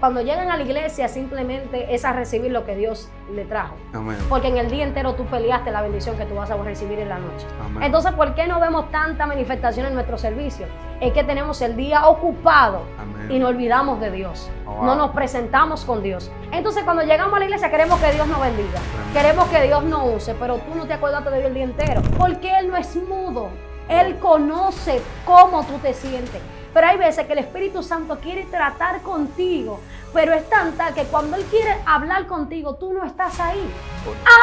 cuando llegan a la iglesia simplemente es a recibir lo que Dios le trajo. Amén. Porque en el día entero tú peleaste la bendición que tú vas a recibir en la noche. Amén. Entonces, ¿por qué no vemos tanta manifestación en nuestro servicio? Es que tenemos el día ocupado. Amén. Y nos olvidamos de Dios. Oh, wow. No nos presentamos con Dios. Entonces, cuando llegamos a la iglesia queremos que Dios nos bendiga. Amén. Queremos que Dios nos use, pero tú no te acordaste de Dios el día entero. Porque Él no es mudo. Él conoce cómo tú te sientes. Pero hay veces que el Espíritu Santo quiere tratar contigo, pero es tanta que cuando Él quiere hablar contigo, tú no estás ahí.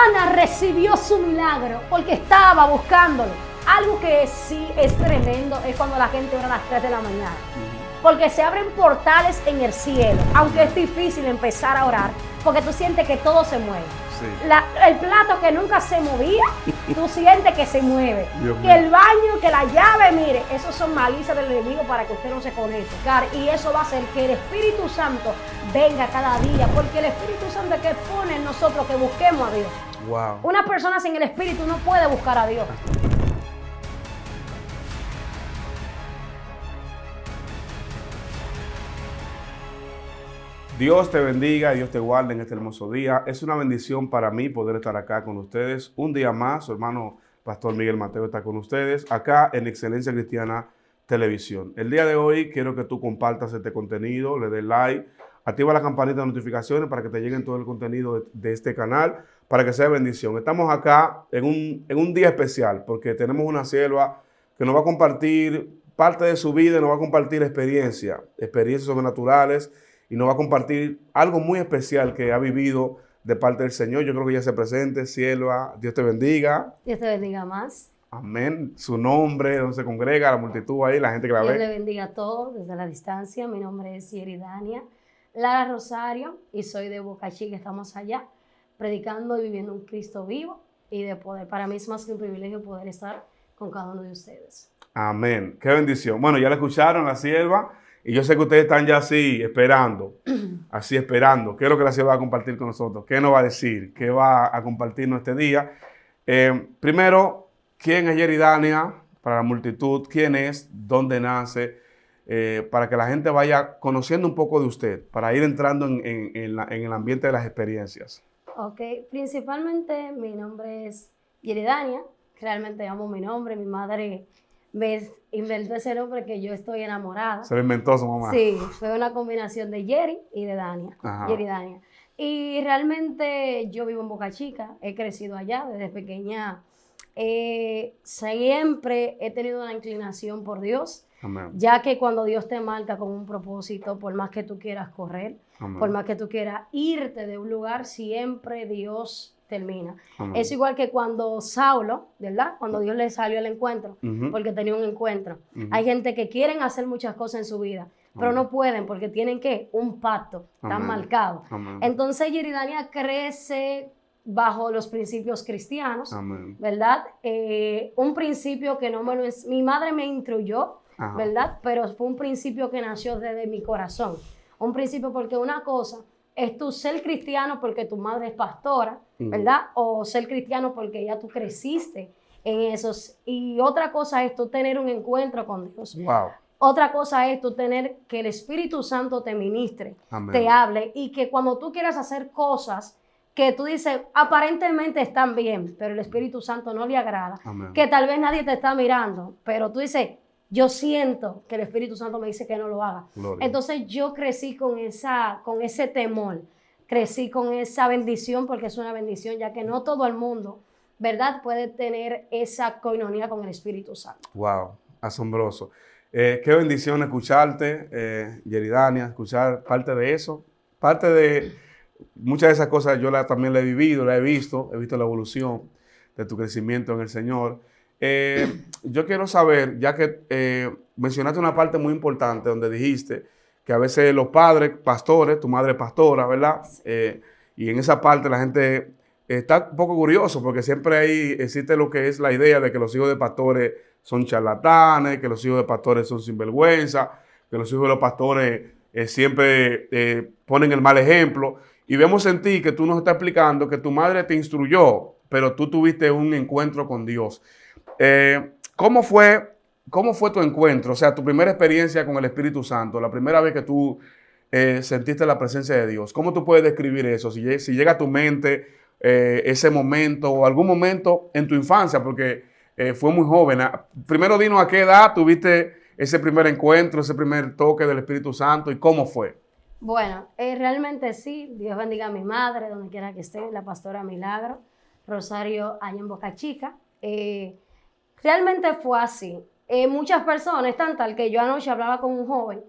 Ana recibió su milagro porque estaba buscándolo. Algo que sí es tremendo es cuando la gente ora a las 3 de la mañana. Porque se abren portales en el cielo, aunque es difícil empezar a orar, porque tú sientes que todo se mueve. Sí. El plato que nunca se movía, tú sientes que se mueve. Dios Que mío. el baño, que la llave, mire, esos son malicias del enemigo para que usted no se conecte. Y eso va a hacer que el Espíritu Santo venga cada día, porque el Espíritu Santo es que pone en nosotros que busquemos a Dios. Wow. Una persona sin el Espíritu no puede buscar a Dios. Dios te bendiga, Dios te guarde en este hermoso día. Es una bendición para mí poder estar acá con ustedes. Un día más, su hermano Pastor Miguel Mateo está con ustedes, acá en Excelencia Cristiana Televisión. El día de hoy quiero que tú compartas este contenido, le des like, activa la campanita de notificaciones para que te lleguen todo el contenido de este canal, para que sea bendición. Estamos acá en un día especial, porque tenemos una sierva que nos va a compartir parte de su vida, nos va a compartir experiencias sobrenaturales, y nos va a compartir algo muy especial que ha vivido de parte del Señor. Yo creo que ya se presente, sierva. Dios te bendiga. Dios te bendiga más. Amén. Su nombre, donde se congrega la multitud ahí, la gente que la Dios le ve. bendiga a todos desde la distancia. Mi nombre es Yeridania Lara Rosario y soy de Boca Chica. Estamos allá predicando y viviendo un Cristo vivo y de poder. Para mí es más que un privilegio poder estar con cada uno de ustedes. Amén. Qué bendición. Bueno, ya la escucharon, la sierva. Y yo sé que ustedes están ya así, esperando. Así esperando. ¿Qué es lo que la sierva va a compartir con nosotros? ¿Qué nos va a decir? ¿Qué va a compartirnos este día? Primero, ¿quién es Yeridania? Para la multitud, ¿quién es? ¿Dónde nace? Para que la gente vaya conociendo un poco de usted, para ir entrando en el ambiente de las experiencias. Ok, principalmente mi nombre es Yeridania. Realmente amo mi nombre. Mi madre me inventó ese nombre que yo estoy enamorada. Se lo inventó su mamá. Sí, fue una combinación de Yeri y de Dania. Ajá. Yeridania. Y realmente yo vivo en Boca Chica, he crecido allá desde pequeña. Siempre he tenido una inclinación por Dios, Amén. ya que cuando Dios te marca con un propósito, por más que tú quieras correr, Amén. por más que tú quieras irte de un lugar, siempre Dios termina. Amén. Es igual que cuando Saulo, ¿verdad? Cuando Dios le salió al encuentro, Ujú. porque tenía un encuentro. Ujú. Hay gente que quieren hacer muchas cosas en su vida, pero Amén. no pueden porque tienen ¿qué? Un pacto tan Amén. marcado. Amén. Entonces Yeridania crece bajo los principios cristianos, Amén. ¿verdad? Un principio que no me lo mi madre me instruyó, Ajá. ¿verdad? Pero fue un principio que nació desde mi corazón. Un principio porque una cosa es tú ser cristiano porque tu madre es pastora, ¿verdad? O ser cristiano porque ya tú creciste en esos. Y otra cosa es tú tener un encuentro con Dios. Wow. Otra cosa es tú tener que el Espíritu Santo te ministre, Amén. te hable y que cuando tú quieras hacer cosas que tú dices aparentemente están bien, pero el Espíritu Santo no le agrada, Amén. que tal vez nadie te está mirando, pero tú dices, yo siento que el Espíritu Santo me dice que no lo haga. Gloria. Entonces yo crecí con ese temor, crecí con esa bendición porque es una bendición, ya que no todo el mundo, ¿verdad?, puede tener esa coinonía con el Espíritu Santo. Wow, asombroso. Qué bendición escucharte, Yeridania, escuchar parte de eso. Parte de muchas de esas cosas yo también la he vivido, la he visto la evolución de tu crecimiento en el Señor. Yo quiero saber, ya que mencionaste una parte muy importante donde dijiste que a veces los padres, pastores, tu madre es pastora, ¿verdad? Y en esa parte la gente está un poco curioso porque siempre ahí existe lo que es la idea de que los hijos de pastores son charlatanes, que los hijos de pastores son sinvergüenza, que los hijos de los pastores siempre ponen el mal ejemplo. Y vemos en ti que tú nos estás explicando que tu madre te instruyó, pero tú tuviste un encuentro con Dios. ¿Cómo fue tu encuentro? O sea, tu primera experiencia con el Espíritu Santo, la primera vez que tú sentiste la presencia de Dios? ¿Cómo tú puedes describir eso? Si llega a tu mente ese momento o algún momento en tu infancia, porque fue muy joven. Primero dinos a qué edad tuviste ese primer encuentro, ese primer toque del Espíritu Santo y cómo fue. Bueno, realmente sí. Dios bendiga a mi madre, donde quiera que esté, la pastora Milagro, Rosario, allá en Boca Chica. Realmente fue así. Muchas personas, tan tal que yo anoche hablaba con un joven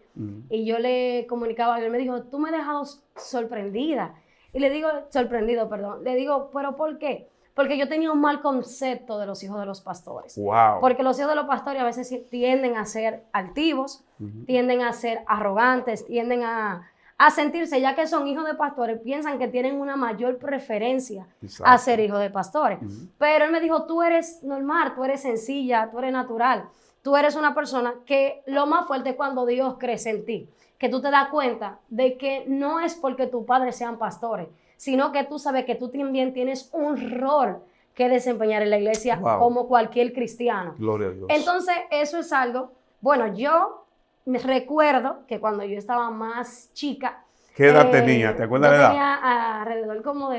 y yo le comunicaba, él me dijo, tú me has dejado sorprendida. Y le digo, sorprendido, perdón. Le digo, ¿pero por qué? Porque yo tenía un mal concepto de los hijos de los pastores. Wow. Porque los hijos de los pastores a veces tienden a ser altivos, tienden a ser arrogantes, tienden a sentirse, ya que son hijos de pastores, piensan que tienen una mayor preferencia a ser hijos de pastores. Pero él me dijo, tú eres normal, tú eres sencilla, tú eres natural. Tú eres una persona que lo más fuerte es cuando Dios crece en ti, que tú te das cuenta de que no es porque tus padres sean pastores, sino que tú sabes que tú también tienes un rol que desempeñar en la iglesia como cualquier cristiano. Gloria a Dios. Entonces, eso es algo, bueno, yo me recuerdo que cuando yo estaba más chica. ¿Qué edad tenía? ¿Te acuerdas de la edad? Tenía alrededor como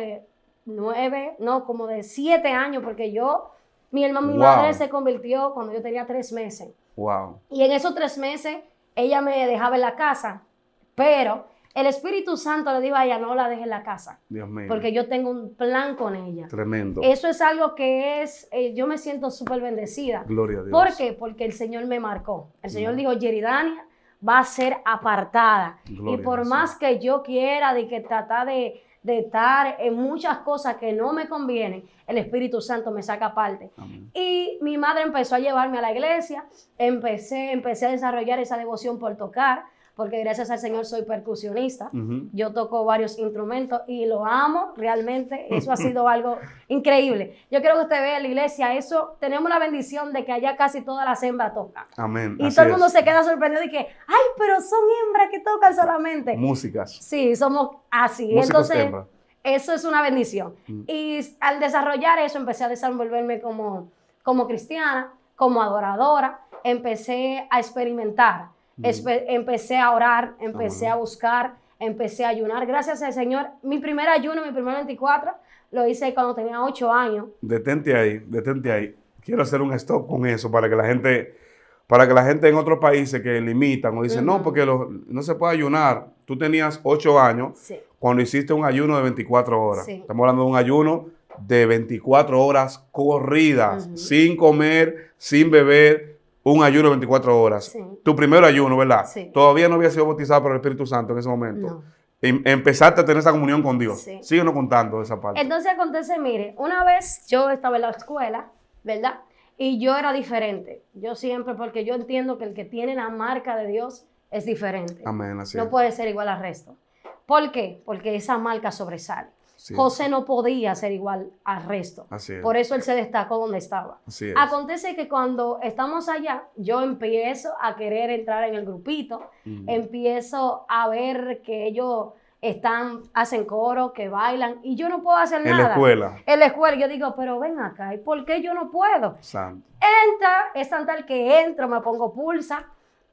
de 7 años, porque mi madre se convirtió cuando yo tenía 3 meses. Wow. Y en esos 3 meses, ella me dejaba en la casa, pero el Espíritu Santo le dijo a ella, no la deje en la casa. Dios mío. Porque yo tengo un plan con ella. Tremendo. Eso es algo que yo me siento súper bendecida. Gloria a Dios. ¿Por qué? Porque el Señor me marcó. El Señor dijo, Yeridania va a ser apartada. Gloria y por más que yo quiera de que tratar de estar en muchas cosas que no me convienen, el Espíritu Santo me saca aparte. Amén. Y mi madre empezó a llevarme a la iglesia, empecé a desarrollar esa devoción por tocar, porque gracias al Señor soy percusionista. Yo toco varios instrumentos y lo amo realmente. Eso ha sido algo increíble. Yo quiero que usted vea en la iglesia tenemos la bendición de que allá casi todas las hembras tocan. Amén. Y todo el mundo se queda sorprendido y que, ay, pero son hembras que tocan solamente. Músicas. Sí, somos así. Músicos entonces, hembras. eso es una bendición. Y al desarrollar eso, empecé a desenvolverme como cristiana, como adoradora. Empecé a experimentar. Empecé a orar, empecé a buscar, empecé a ayunar. Gracias al Señor, mi primer ayuno, mi primer 24, lo hice cuando tenía 8 años. Detente ahí. Quiero hacer un stop con eso para que la gente en otros países que limitan o dicen, no, porque no se puede ayunar. Tú tenías 8 años cuando hiciste un ayuno de 24 horas. Sí. Estamos hablando de un ayuno de 24 horas corridas, sin comer, sin beber. Un ayuno de 24 horas. Sí. Tu primer ayuno, ¿verdad? Sí. Todavía no había sido bautizado por el Espíritu Santo en ese momento. No. Empezaste a tener esa comunión con Dios. Sí. Síguenos contando esa parte. Entonces acontece, mire, una vez yo estaba en la escuela, ¿verdad? Y yo era diferente. Yo siempre, porque yo entiendo que el que tiene la marca de Dios es diferente. Amén, así no puede ser igual al resto. ¿Por qué? Porque esa marca sobresale. Sí. José no podía ser igual al resto. Así es. Por eso él se destacó donde estaba. Así es. Acontece que cuando estamos allá, yo empiezo a querer entrar en el grupito, empiezo a ver que ellos hacen coro, que bailan, y yo no puedo hacer nada. En la escuela. En la escuela. Yo digo, pero ven acá, ¿y por qué yo no puedo? Santo. Es tan tal que entro, me pongo pulsa,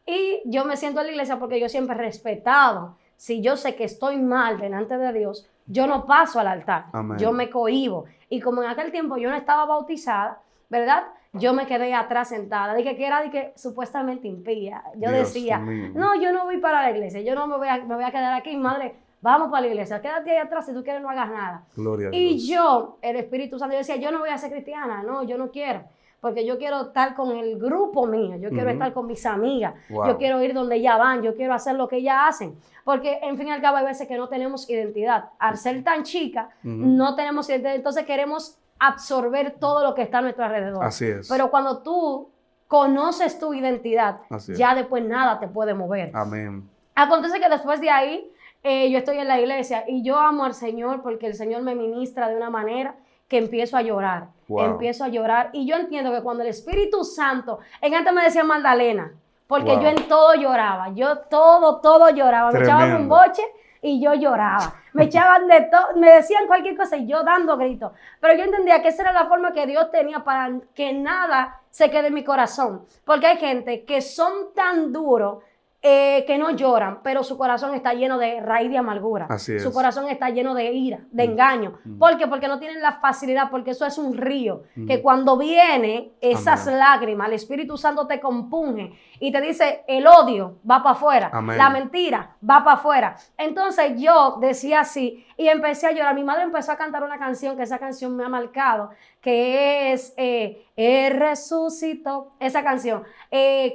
y yo me siento en la iglesia porque yo siempre he respetado. Si yo sé que estoy mal delante de Dios, yo no paso al altar. Amén. Yo me cohíbo. Y como en aquel tiempo yo no estaba bautizada, ¿verdad? Yo me quedé atrás sentada. Dije que era supuestamente impía. Yo Dios decía, mío. No, yo no voy para la iglesia. Yo no me voy a quedar aquí. Madre, vamos para la iglesia. Quédate ahí atrás. Si tú quieres, no hagas nada. Gloria a Dios. Y yo, el Espíritu Santo, yo decía, yo no voy a ser cristiana. No, yo no quiero. Porque yo quiero estar con el grupo mío, yo quiero estar con mis amigas, yo quiero ir donde ellas van, yo quiero hacer lo que ellas hacen. Porque, en fin y al cabo, hay veces que no tenemos identidad. Al ser tan chica, no tenemos identidad, entonces queremos absorber todo lo que está a nuestro alrededor. Así es. Pero cuando tú conoces tu identidad, ya después nada te puede mover. Amén. Acontece que después de ahí, yo estoy en la iglesia y yo amo al Señor porque el Señor me ministra de una manera que empiezo a llorar. Wow. Empiezo a llorar y yo entiendo que cuando el Espíritu Santo, antes me decía Magdalena, porque yo en todo lloraba, yo todo lloraba. Tremendo. Me echaban un boche y yo lloraba, me echaban de todo, me decían cualquier cosa y yo dando gritos, pero yo entendía que esa era la forma que Dios tenía para que nada se quede en mi corazón, porque hay gente que son tan duros que no lloran, pero su corazón está lleno de raíz de amargura. Así es. Su corazón está lleno de ira, de engaño. ¿Por qué? Porque no tienen la facilidad, porque eso es un río, que cuando viene esas lágrimas, el Espíritu Santo te compunge y te dice, el odio va para afuera, la mentira va para afuera. Entonces yo decía así y empecé a llorar. Mi madre empezó a cantar una canción, que esa canción me ha marcado, que es Él resucitó, esa canción,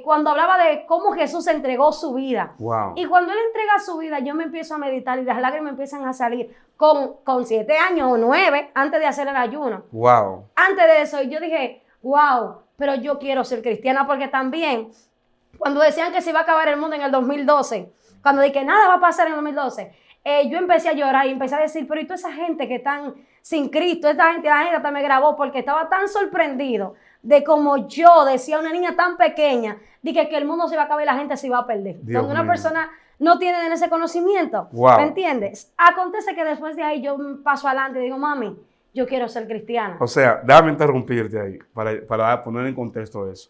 cuando hablaba de cómo Jesús entregó su vida. Wow. Y cuando Él entrega su vida, yo me empiezo a meditar y las lágrimas empiezan a salir con 7 años o 9, antes de hacer el ayuno. Wow. Antes de eso, yo dije, wow, pero yo quiero ser cristiana, porque también, cuando decían que se iba a acabar el mundo en el 2012, cuando dije que nada va a pasar en el 2012, yo empecé a llorar y empecé a decir, pero ¿y toda esa gente que están sin Cristo? Esta gente, la gente hasta me grabó porque estaba tan sorprendido de como yo decía, una niña tan pequeña, dije que el mundo se iba a acabar y la gente se iba a perder. Dios Cuando una mío. persona no tiene ese conocimiento, Wow. ¿me entiendes? Acontece que después de ahí yo paso adelante y digo, mami, yo quiero ser cristiana. O sea, déjame interrumpirte ahí para poner en contexto eso.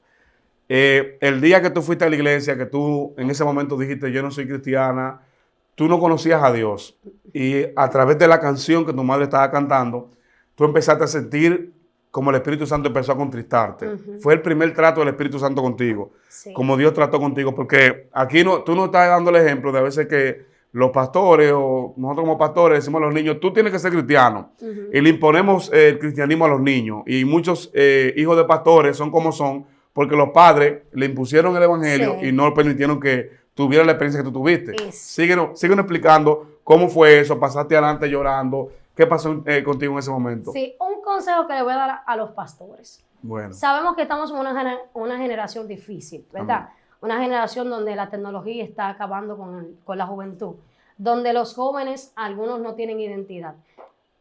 El día que tú fuiste a la iglesia, que tú en ese momento dijiste, yo no soy cristiana, tú no conocías a Dios. Y a través de la canción que tu madre estaba cantando, tú empezaste a sentir como el Espíritu Santo empezó a contristarte. Fue el primer trato del Espíritu Santo contigo. Sí. Como Dios trató contigo. Porque aquí tú no estás dando el ejemplo de a veces que los pastores o nosotros como pastores decimos a los niños, tú tienes que ser cristiano. Y le imponemos el cristianismo a los niños. Y muchos hijos de pastores son como son porque los padres le impusieron el evangelio y no permitieron que tuviera la experiencia que tú tuviste. Síguenos explicando cómo fue eso, pasaste adelante llorando. ¿Qué pasó contigo en ese momento? Sí, un consejo que le voy a dar a los pastores. Bueno. Sabemos que estamos en una generación difícil, ¿verdad? Una generación donde la tecnología está acabando con la juventud, donde los jóvenes, algunos no tienen identidad.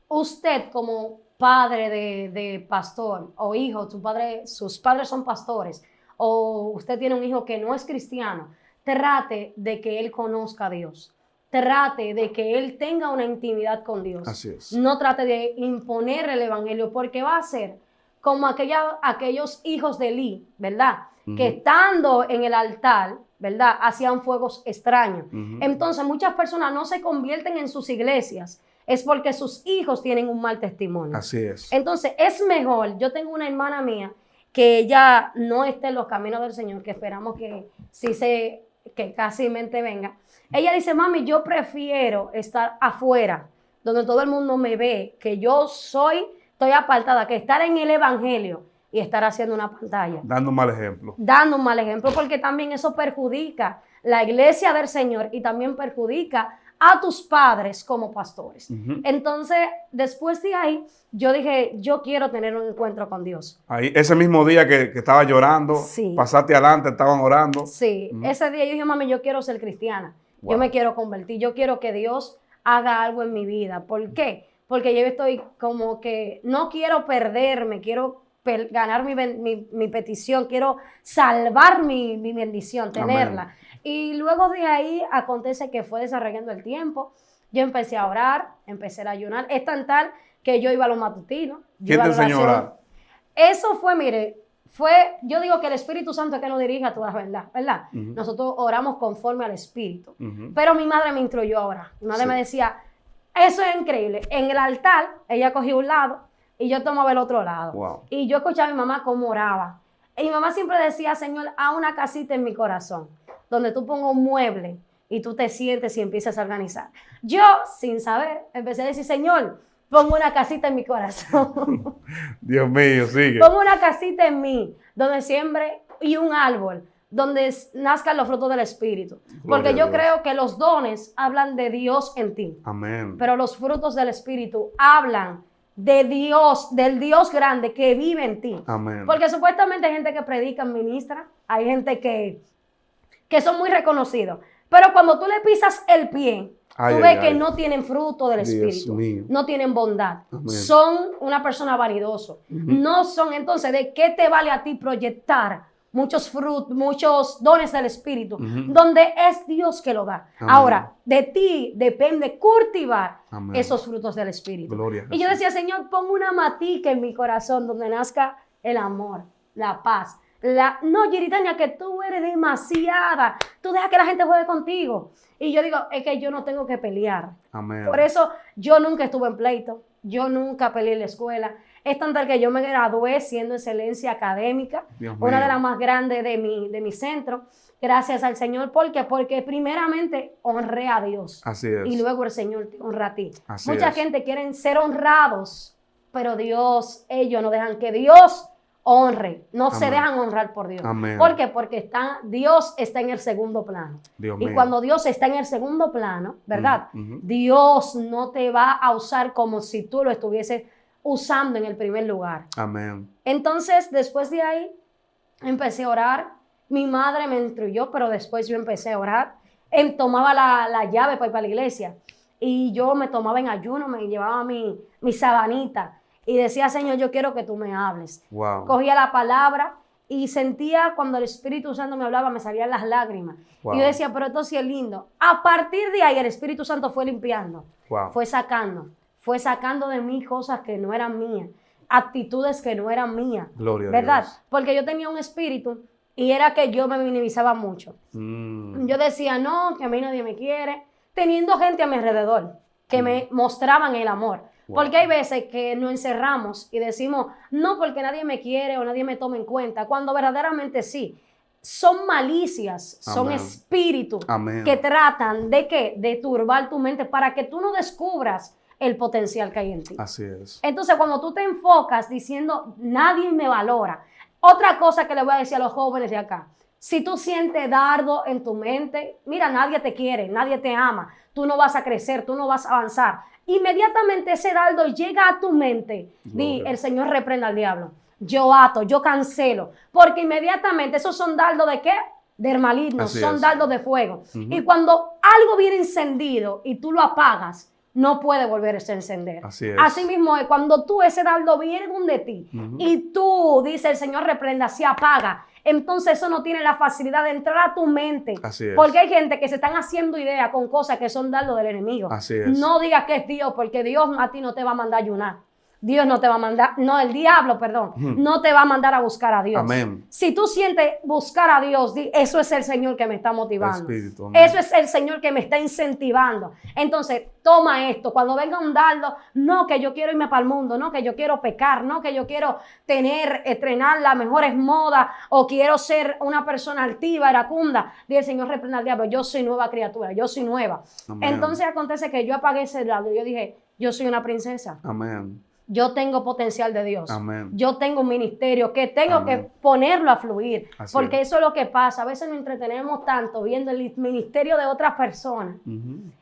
Usted como padre de pastor o hijo, sus padres son pastores, o usted tiene un hijo que no es cristiano, trate de que él conozca a Dios. Trate de que él tenga una intimidad con Dios. Así es. No trate de imponer el evangelio, porque va a ser como aquellos hijos de Eli, ¿verdad? Que estando en el altar, ¿verdad? Hacían fuegos extraños. Entonces muchas personas no se convierten en sus iglesias, es porque sus hijos tienen un mal testimonio. Así es. Entonces es mejor, yo tengo una hermana mía que ella no está en los caminos del Señor, que esperamos que que casi mente venga. Ella dice, mami, yo prefiero estar afuera, donde todo el mundo me ve, que yo estoy apartada, que estar en el evangelio y estar haciendo una pantalla. Dando un mal ejemplo. Dando un mal ejemplo, porque también eso perjudica la iglesia del Señor y también perjudica a tus padres como pastores. Entonces, después de ahí, yo dije, yo quiero tener un encuentro con Dios. Ahí, ese mismo día que estaba llorando, pasaste adelante, estaban orando. Sí, ese día yo dije, mami, yo quiero ser cristiana. Wow. Yo me quiero convertir, yo quiero que Dios haga algo en mi vida. ¿Por qué? Porque yo estoy como que no quiero perderme, quiero ganar mi petición, quiero salvar mi bendición, tenerla. Amén. Y luego de ahí acontece que fue desarrollando el tiempo. Yo empecé a orar, empecé a ayunar. Es tan tal que yo iba a los matutinos. ¿Quién te enseñó a orar? Eso fue, mire, yo digo que el Espíritu Santo es que nos dirige a toda la verdad. Nosotros oramos conforme al Espíritu. Pero mi madre me instruyó a orar. Mi madre me decía, eso es increíble. En el altar, ella cogía un lado y yo tomaba el otro lado. Wow. Y yo escuchaba a mi mamá cómo oraba. Y mi mamá siempre decía, Señor, haz una casita en mi corazón, donde tú pongas un mueble y tú te sientes y empiezas a organizar. Yo, sin saber, empecé a decir, Señor, pongo una casita en mi corazón. Dios mío, sigue. Pongo una casita en mí, donde siembre y un árbol, donde nazcan los frutos del Espíritu. Porque yo creo que los dones hablan de Dios en ti. Amén. Pero los frutos del Espíritu hablan de Dios, del Dios grande que vive en ti. Amén. Porque supuestamente hay gente que predica, ministra, hay gente que son muy reconocidos. Pero cuando tú le pisas el pie, tú ves que no tienen fruto del Espíritu, no tienen bondad. Amén. Son una persona vanidoso. No son, entonces, ¿de qué te vale a ti proyectar muchos frutos, muchos dones del Espíritu, donde es Dios que lo da? Amén. Ahora, de ti depende cultivar esos frutos del Espíritu. Gloria y yo decía, Señor, pon una matica en mi corazón donde nazca el amor, la paz, No, Yeritania, que tú eres demasiada. Tú dejas que la gente juegue contigo. Y yo digo, es que yo no tengo que pelear. Amén. Por eso yo nunca estuve en pleito. Yo nunca peleé en la escuela. Es tan tal que yo me gradué siendo excelencia académica. Una de las más grandes de mi centro. Gracias al Señor. ¿Por qué? Porque primeramente honré a Dios. Así es. Y luego el Señor te honra a ti. Así Mucha es. gente quiere ser honrados, pero ellos no dejan que Dios honre. No se dejan honrar por Dios. Amén. ¿Por qué? Porque Dios está en el segundo plano. Dios y mío. cuando Dios está en el segundo plano, ¿verdad? Uh-huh. Dios no te va a usar como si tú lo estuvieses usando en el primer lugar. Amén. Entonces, después de ahí, empecé a orar. Mi madre me instruyó, pero después yo empecé a orar. Tomaba la llave para ir para la iglesia. Y yo me tomaba en ayuno, me llevaba mi sabanita. Y decía, Señor, yo quiero que tú me hables. Wow. Cogía la palabra y sentía cuando el Espíritu Santo me hablaba, me salían las lágrimas. Wow. Y yo decía, pero esto sí es lindo. A partir de ahí, el Espíritu Santo fue limpiando. Wow. Fue sacando de mí cosas que no eran mías. Actitudes que no eran mías. Gloria a ¿verdad? Dios. Porque yo tenía un espíritu y era que yo me minimizaba mucho. Yo decía, no, que a mí nadie me quiere. Teniendo gente a mi alrededor que me mostraban el amor. Wow. Porque hay veces que nos encerramos y decimos, no, porque nadie me quiere o nadie me toma en cuenta, cuando verdaderamente sí. Son malicias, son Amén. espíritus Amén. que tratan de ¿qué? De turbar tu mente para que tú no descubras el potencial que hay en ti. Así es. Entonces, cuando tú te enfocas diciendo, nadie me valora. Otra cosa que le voy a decir a los jóvenes de acá. Si tú sientes dardo en tu mente, mira, nadie te quiere, nadie te ama. Tú no vas a crecer, tú no vas a avanzar. Inmediatamente ese dardo llega a tu mente. Di, el Señor reprenda al diablo. Yo ato, yo cancelo. Porque inmediatamente esos son dardos ¿de qué? Del maligno, Así son es. dardos de fuego. Y cuando algo viene encendido y tú lo apagas, no puede volverse a encender. Así es. Así mismo es cuando ese dardo viene de ti y tú, dice el Señor, reprenda, se apaga. Entonces eso no tiene la facilidad de entrar a tu mente. Así es. Porque hay gente que se están haciendo ideas con cosas que son dardos del enemigo. Así es. No digas que es Dios, porque Dios a ti no te va a mandar a ayunar. Dios no te va a mandar, no, el diablo, perdón, no te va a mandar a buscar a Dios. Amén. Si tú sientes buscar a Dios, eso es el Señor que me está motivando. Espíritu, amén. Eso es el Señor que me está incentivando. Entonces, toma esto. Cuando venga un dardo, no que yo quiero irme para el mundo, no que yo quiero pecar, no que yo quiero estrenar las mejores modas o quiero ser una persona altiva, iracunda. Dice el Señor, reprenda al diablo, yo soy nueva criatura, yo soy nueva. Amén. Entonces acontece que yo apagué ese dardo. Yo dije, yo soy una princesa. Amén. Yo tengo potencial de Dios. Amén. Yo tengo un ministerio que tengo Amén. que ponerlo a fluir. Así porque es. eso es lo que pasa. A veces nos entretenemos tanto viendo el ministerio de otras personas.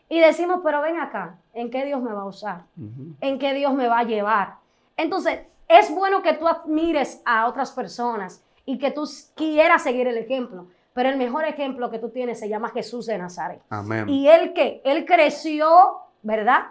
Y decimos, pero ven acá, ¿en qué Dios me va a usar? ¿En qué Dios me va a llevar? Entonces, es bueno que tú admires a otras personas y que tú quieras seguir el ejemplo. Pero el mejor ejemplo que tú tienes se llama Jesús de Nazaret. Amén. ¿Y él qué? Él creció, ¿verdad?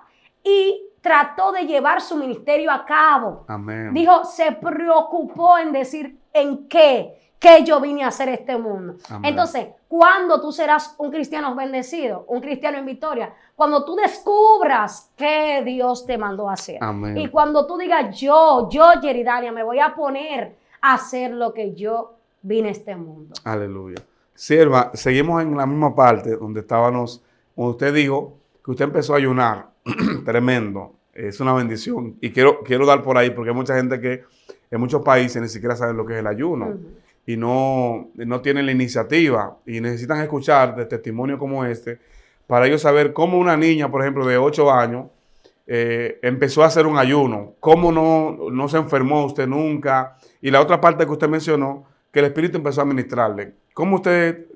Y trató de llevar su ministerio a cabo. Amén. Dijo, se preocupó en decir en qué yo vine a hacer este mundo. Amén. Entonces, cuando tú serás un cristiano bendecido, un cristiano en victoria, cuando tú descubras qué Dios te mandó a hacer. Amén. Y cuando tú digas, yo, Yeridania, me voy a poner a hacer lo que yo vine a este mundo. Aleluya. Sierva, seguimos en la misma parte donde estábamos, donde usted dijo que usted empezó a ayunar. Tremendo. Es una bendición. Y quiero dar por ahí porque hay mucha gente que en muchos países ni siquiera saben lo que es el ayuno. Y no tienen la iniciativa y necesitan escuchar de testimonios como este para ellos saber cómo una niña, por ejemplo, de 8 años empezó a hacer un ayuno, cómo no se enfermó usted nunca. Y la otra parte que usted mencionó, que el Espíritu empezó a ministrarle. ¿Cómo usted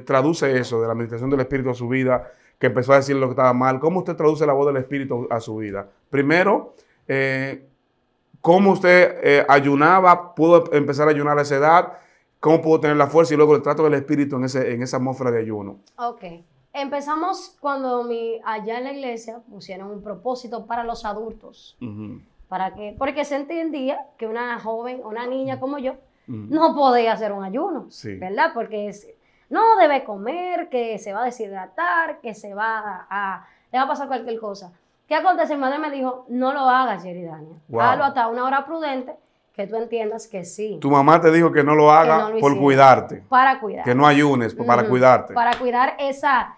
traduce eso de la administración del Espíritu a su vida, que empezó a decir lo que estaba mal? ¿Cómo usted traduce la voz del Espíritu a su vida? Primero, ¿cómo usted ayunaba? ¿Pudo empezar a ayunar a esa edad? ¿Cómo pudo tener la fuerza? Y luego el trato del Espíritu en esa atmósfera de ayuno. Ok. Empezamos cuando allá en la iglesia pusieron un propósito para los adultos. Porque se entendía que una joven, una niña como yo, no podía hacer un ayuno, Sí. ¿verdad? Porque no debe comer, que se va a deshidratar, que le va a pasar cualquier cosa. ¿Qué acontece? Mi madre me dijo, no lo hagas, Yeridania. Wow. Hazlo hasta una hora prudente que tú entiendas que sí. Tu mamá te dijo que no lo haga no lo por hiciera. cuidarte. Para cuidar. Que no ayunes, para cuidarte. Para cuidar esa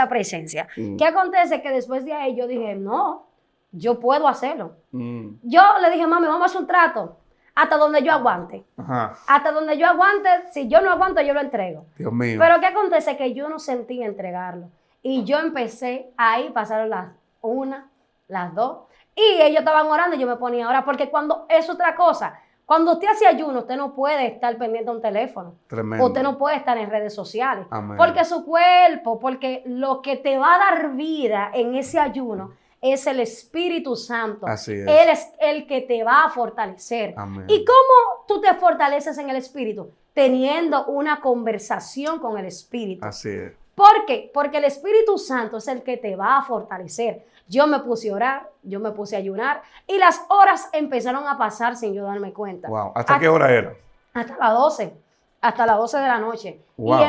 presencia. ¿Qué acontece? Que después de ahí yo dije, no, yo puedo hacerlo. Yo le dije, mami, vamos a hacer un trato hasta donde yo aguante. Ajá. Hasta donde yo aguante, si yo no aguanto, yo lo entrego. Dios mío. Pero ¿qué acontece? Que yo no sentí entregarlo. Y yo empecé, ahí pasaron las 1, las 2, y ellos estaban orando y yo me ponía a orar, porque cuando es otra cosa, cuando usted hace ayuno, usted no puede estar pendiente a un teléfono. Tremendo. Usted no puede estar en redes sociales. Amén. Porque su cuerpo, porque lo que te va a dar vida en ese ayuno es el Espíritu Santo. Así es. Él es el que te va a fortalecer. Amén. ¿Y cómo tú te fortaleces en el Espíritu? Teniendo una conversación con el Espíritu. Así es. ¿Por qué? Porque el Espíritu Santo es el que te va a fortalecer. Yo me puse a orar, yo me puse a ayunar y las horas empezaron a pasar sin yo darme cuenta. Wow. ¿Hasta qué hora era? Hasta las 12. Hasta las 12 de la noche. Wow.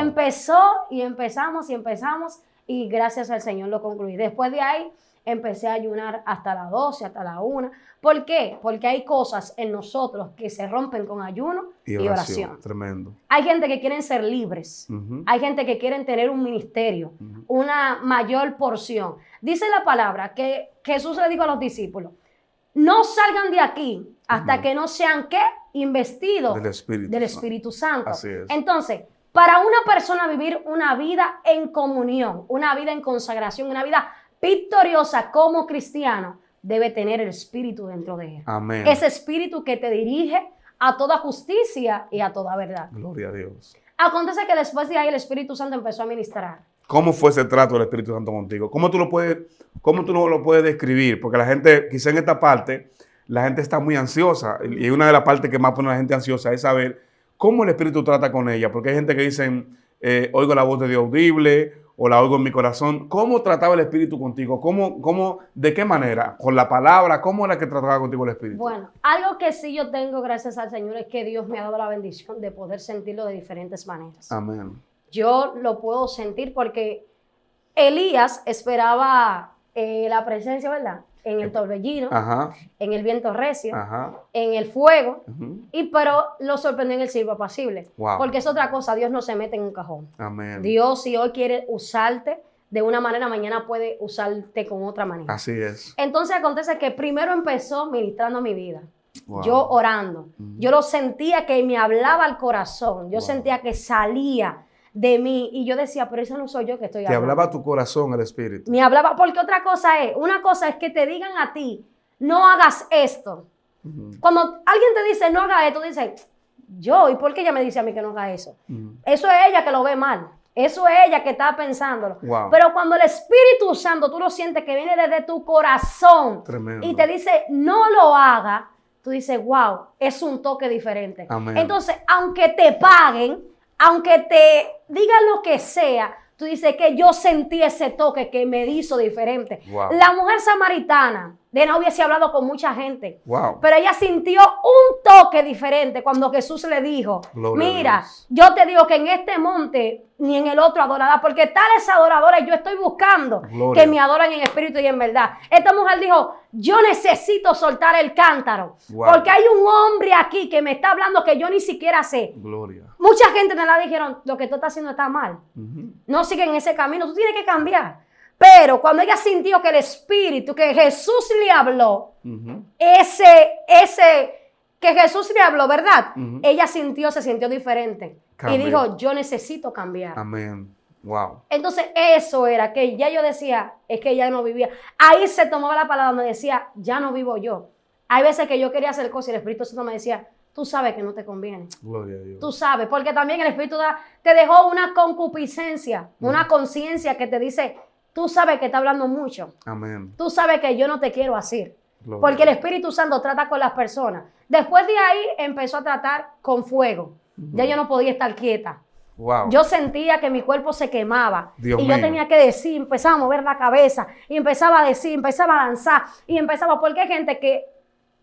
Y empezamos y gracias al Señor lo concluí. Después de ahí empecé a ayunar hasta las 12, hasta la 1. ¿Por qué? Porque hay cosas en nosotros que se rompen con ayuno y oración. Tremendo. Hay gente que quieren ser libres. Hay gente que quieren tener un ministerio, una mayor porción. Dice la palabra que Jesús le dijo a los discípulos, no salgan de aquí hasta que no sean, ¿qué? Investidos del Espíritu Santo. Así es. Entonces, para una persona vivir una vida en comunión, una vida en consagración, una vida victoriosa como cristiano, debe tener el Espíritu dentro de él. Amén. Ese Espíritu que te dirige a toda justicia y a toda verdad. Gloria a Dios. Acontece que después de ahí el Espíritu Santo empezó a ministrar. ¿Cómo fue ese trato del Espíritu Santo contigo? ¿Cómo tú lo puedes describir? Porque la gente, quizá en esta parte, la gente está muy ansiosa. Y una de las partes que más pone a la gente ansiosa es saber cómo el Espíritu trata con ella. Porque hay gente que dicen, oigo la voz de Dios audible, o la oigo en mi corazón. ¿Cómo trataba el Espíritu contigo? ¿De qué manera? ¿Con la palabra? ¿Cómo era que trataba contigo el Espíritu? Bueno, algo que sí yo tengo, gracias al Señor, es que Dios me ha dado la bendición de poder sentirlo de diferentes maneras. Amén. Yo lo puedo sentir porque Elías esperaba la presencia, ¿verdad? En el torbellino, Ajá. en el viento recio, Ajá. en el fuego, Ujú. pero lo sorprendió en el silbo apacible. Wow. Porque es otra cosa, Dios no se mete en un cajón. Amén. Dios, si hoy quiere usarte de una manera, mañana puede usarte con otra manera. Así es. Entonces acontece que primero empezó ministrando mi vida. Wow. Yo orando. Yo lo sentía que me hablaba al corazón. Yo Wow. sentía que salía de mí. Y yo decía, pero eso no soy yo que estoy Te hablando. hablaba tu corazón el Espíritu. Me hablaba, porque otra cosa es, una cosa es que te digan a ti, no hagas esto. Cuando alguien te dice, no haga esto, dices, yo, ¿y por qué ella me dice a mí que no haga eso? Eso es ella que lo ve mal. Eso es ella que está pensándolo. Wow. Pero cuando el Espíritu Santo tú lo sientes que viene desde tu corazón Tremendo. y te dice, no lo haga, tú dices, wow, es un toque diferente. Amén. Entonces, aunque te paguen, aunque te digan lo que sea, tú dices que yo sentí ese toque que me hizo diferente. Wow. La mujer samaritana, de no hubiese hablado con mucha gente, Wow. pero ella sintió un toque diferente cuando Jesús le dijo, Gloria a mira, Dios. yo te digo que en este monte ni en el otro adorará, porque tales adoradores yo estoy buscando Gloria. que me adoran en espíritu y en verdad. Esta mujer dijo, yo necesito soltar el cántaro, Wow. porque hay un hombre aquí que me está hablando que yo ni siquiera sé. Gloria. Mucha gente me la dijeron, lo que tú estás haciendo está mal. Ujú. No siguen ese camino, tú tienes que cambiar. Pero cuando ella sintió que el Espíritu, que Jesús le habló, Ujú. que Jesús le habló, ¿verdad? Ujú. Ella se sintió diferente. Cambió. Y dijo, yo necesito cambiar. Amén. Wow. Entonces eso era, que ya yo decía, es que ya no vivía. Ahí se tomaba la palabra donde decía, ya no vivo yo. Hay veces que yo quería hacer cosas y el Espíritu Santo me decía, tú sabes que no te conviene. Gloria a Dios. Tú sabes, porque también el Espíritu te dejó una concupiscencia, una conciencia que te dice, tú sabes que está hablando mucho. Amén. Tú sabes que yo no te quiero así. Gloria. Porque el Espíritu Santo trata con las personas. Después de ahí empezó a tratar con fuego. Ya yo no podía estar quieta. Wow. Yo sentía que mi cuerpo se quemaba. Dios y yo mío. tenía que decir, empezaba a mover la cabeza. Y empezaba a decir, empezaba a danzar. Y empezaba, porque hay gente que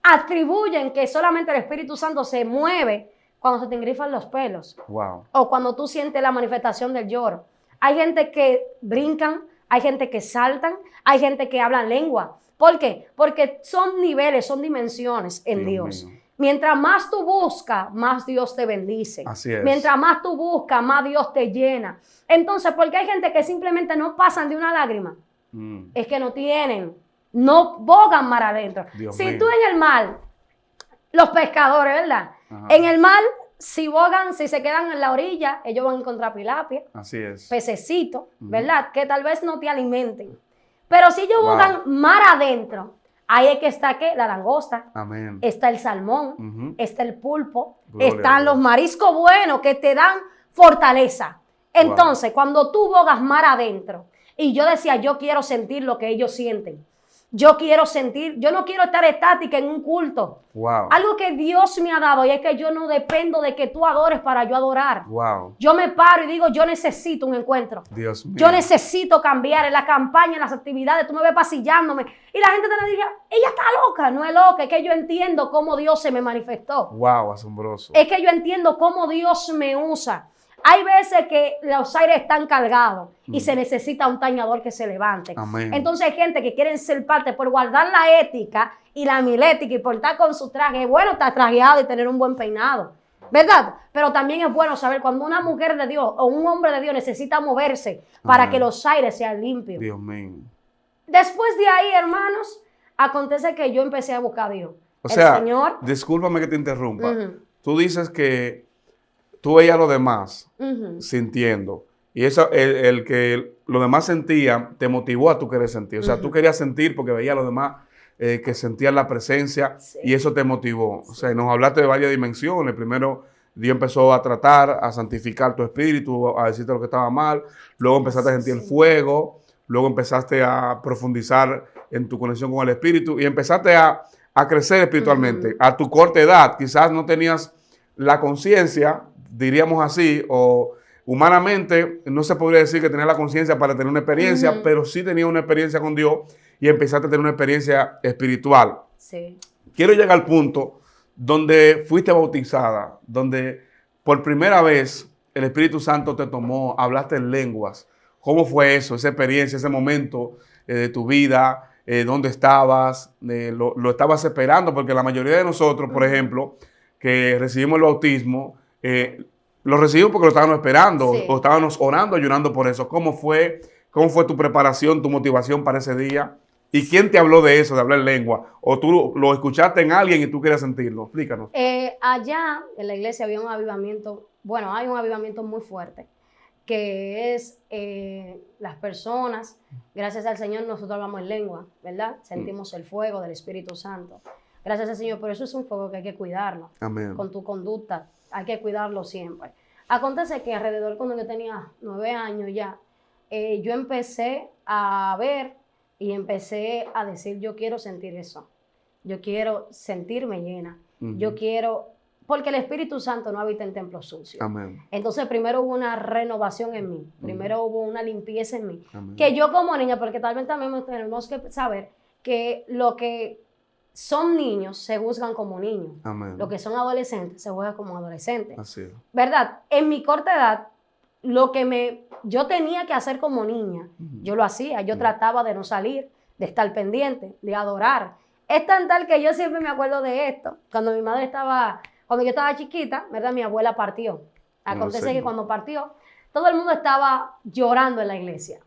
atribuyen que solamente el Espíritu Santo se mueve cuando se te engrifan los pelos. Wow. O cuando tú sientes la manifestación del lloro. Hay gente que brincan, hay gente que saltan, hay gente que habla lengua. ¿Por qué? Porque son niveles, son dimensiones en Dios. Mío. Mientras más tú buscas, más Dios te bendice. Así es. Mientras más tú buscas, más Dios te llena. Entonces, porque hay gente que simplemente no pasan de una lágrima. Es que no tienen, no bogan mar adentro. Dios Si mío. tú en el mar, los pescadores, ¿verdad? Ajá. En el mar, si bogan, si se quedan en la orilla, ellos van a encontrar tilapia, Así es. pececitos, ¿verdad? Que tal vez no te alimenten. Pero si ellos Wow. bogan mar adentro, ahí es que está ¿qué? La langosta, Amén. está el salmón, Ujú. está el pulpo, Gloria a están Dios. los mariscos buenos que te dan fortaleza. Entonces, cuando tú bogas mar adentro, y yo decía, yo quiero sentir lo que ellos sienten. Yo quiero sentir, yo no quiero estar estática en un culto. Wow. Algo que Dios me ha dado y es que yo no dependo de que tú adores para yo adorar. Wow. Yo me paro y digo, yo necesito un encuentro. Dios mío. Yo necesito cambiar en la campaña, en las actividades. Tú me ves pasillándome y la gente te diga, ella está loca. No es loca, es que yo entiendo cómo Dios se me manifestó. Wow, asombroso. Es que yo entiendo cómo Dios me usa. Hay veces que los aires están cargados y se necesita un tañador que se levante. Amén. Entonces hay gente que quieren ser parte por guardar la ética y la milética y por estar con su traje. Es bueno estar trajeado y tener un buen peinado, ¿verdad? Pero también es bueno saber cuando una mujer de Dios o un hombre de Dios necesita moverse para Amén. que los aires sean limpios. Dios mío. Después de ahí, hermanos, acontece que yo empecé a buscar a Dios. O sea, el Señor, discúlpame que te interrumpa. Ujú. Tú dices que tú veías a los demás ujú, sintiendo. Y eso, el que los demás sentían, te motivó a tú querer sentir. O sea, tú querías sentir porque veías a los demás que sentían la presencia Sí. y eso te motivó. O sea, nos hablaste de varias dimensiones. Primero, Dios empezó a tratar, a santificar tu espíritu, a decirte lo que estaba mal. Luego empezaste a sentir el Sí. fuego. Luego empezaste a profundizar en tu conexión con el espíritu y empezaste a crecer espiritualmente. A tu corta edad, quizás no tenías la conciencia, diríamos así, o humanamente no se podría decir que tenías la conciencia para tener una experiencia, pero sí tenías una experiencia con Dios y empezaste a tener una experiencia espiritual. sí. Quiero llegar al punto donde fuiste bautizada, donde por primera vez el Espíritu Santo te tomó, hablaste en lenguas. ¿Cómo fue eso, esa experiencia, ese momento de tu vida? ¿Dónde estabas? ¿Lo estabas esperando? Porque la mayoría de nosotros, por ejemplo, que recibimos el bautismo, lo recibimos porque lo estábamos esperando, Sí. o estábamos orando, ayunando por eso. ¿Cómo fue tu preparación, tu motivación para ese día? ¿Y quién te habló de eso, de hablar lengua? ¿O tú lo escuchaste en alguien y tú querías sentirlo? Explícanos. Allá en la iglesia había un avivamiento, bueno, hay un avivamiento muy fuerte, que es las personas, gracias al Señor nosotros hablamos en lengua, ¿verdad? Sentimos el fuego del Espíritu Santo. Gracias al Señor, pero eso es un fuego que hay que cuidarlo. Amén. Con tu conducta, hay que cuidarlo siempre. Acontece que alrededor cuando yo tenía 9 años ya, yo empecé a ver y empecé a decir, yo quiero sentir eso. Yo quiero sentirme llena. Yo quiero, porque el Espíritu Santo no habita en templos sucios. Amén. Entonces primero hubo una renovación en mí, primero hubo una limpieza en mí. Amén. Que yo como niña, porque tal vez también tenemos que saber que lo que son niños se juzgan como niños. Amén. Lo que son adolescentes se juzgan como adolescentes. Así es. ¿Verdad? En mi corta edad, lo que yo tenía que hacer como niña, yo lo hacía. Yo trataba de no salir, de estar pendiente, de adorar. Es tan tal que yo siempre me acuerdo de esto. Cuando yo estaba chiquita, ¿verdad? Mi abuela partió. Acontece sé, que no. cuando partió, todo el mundo estaba llorando en la iglesia.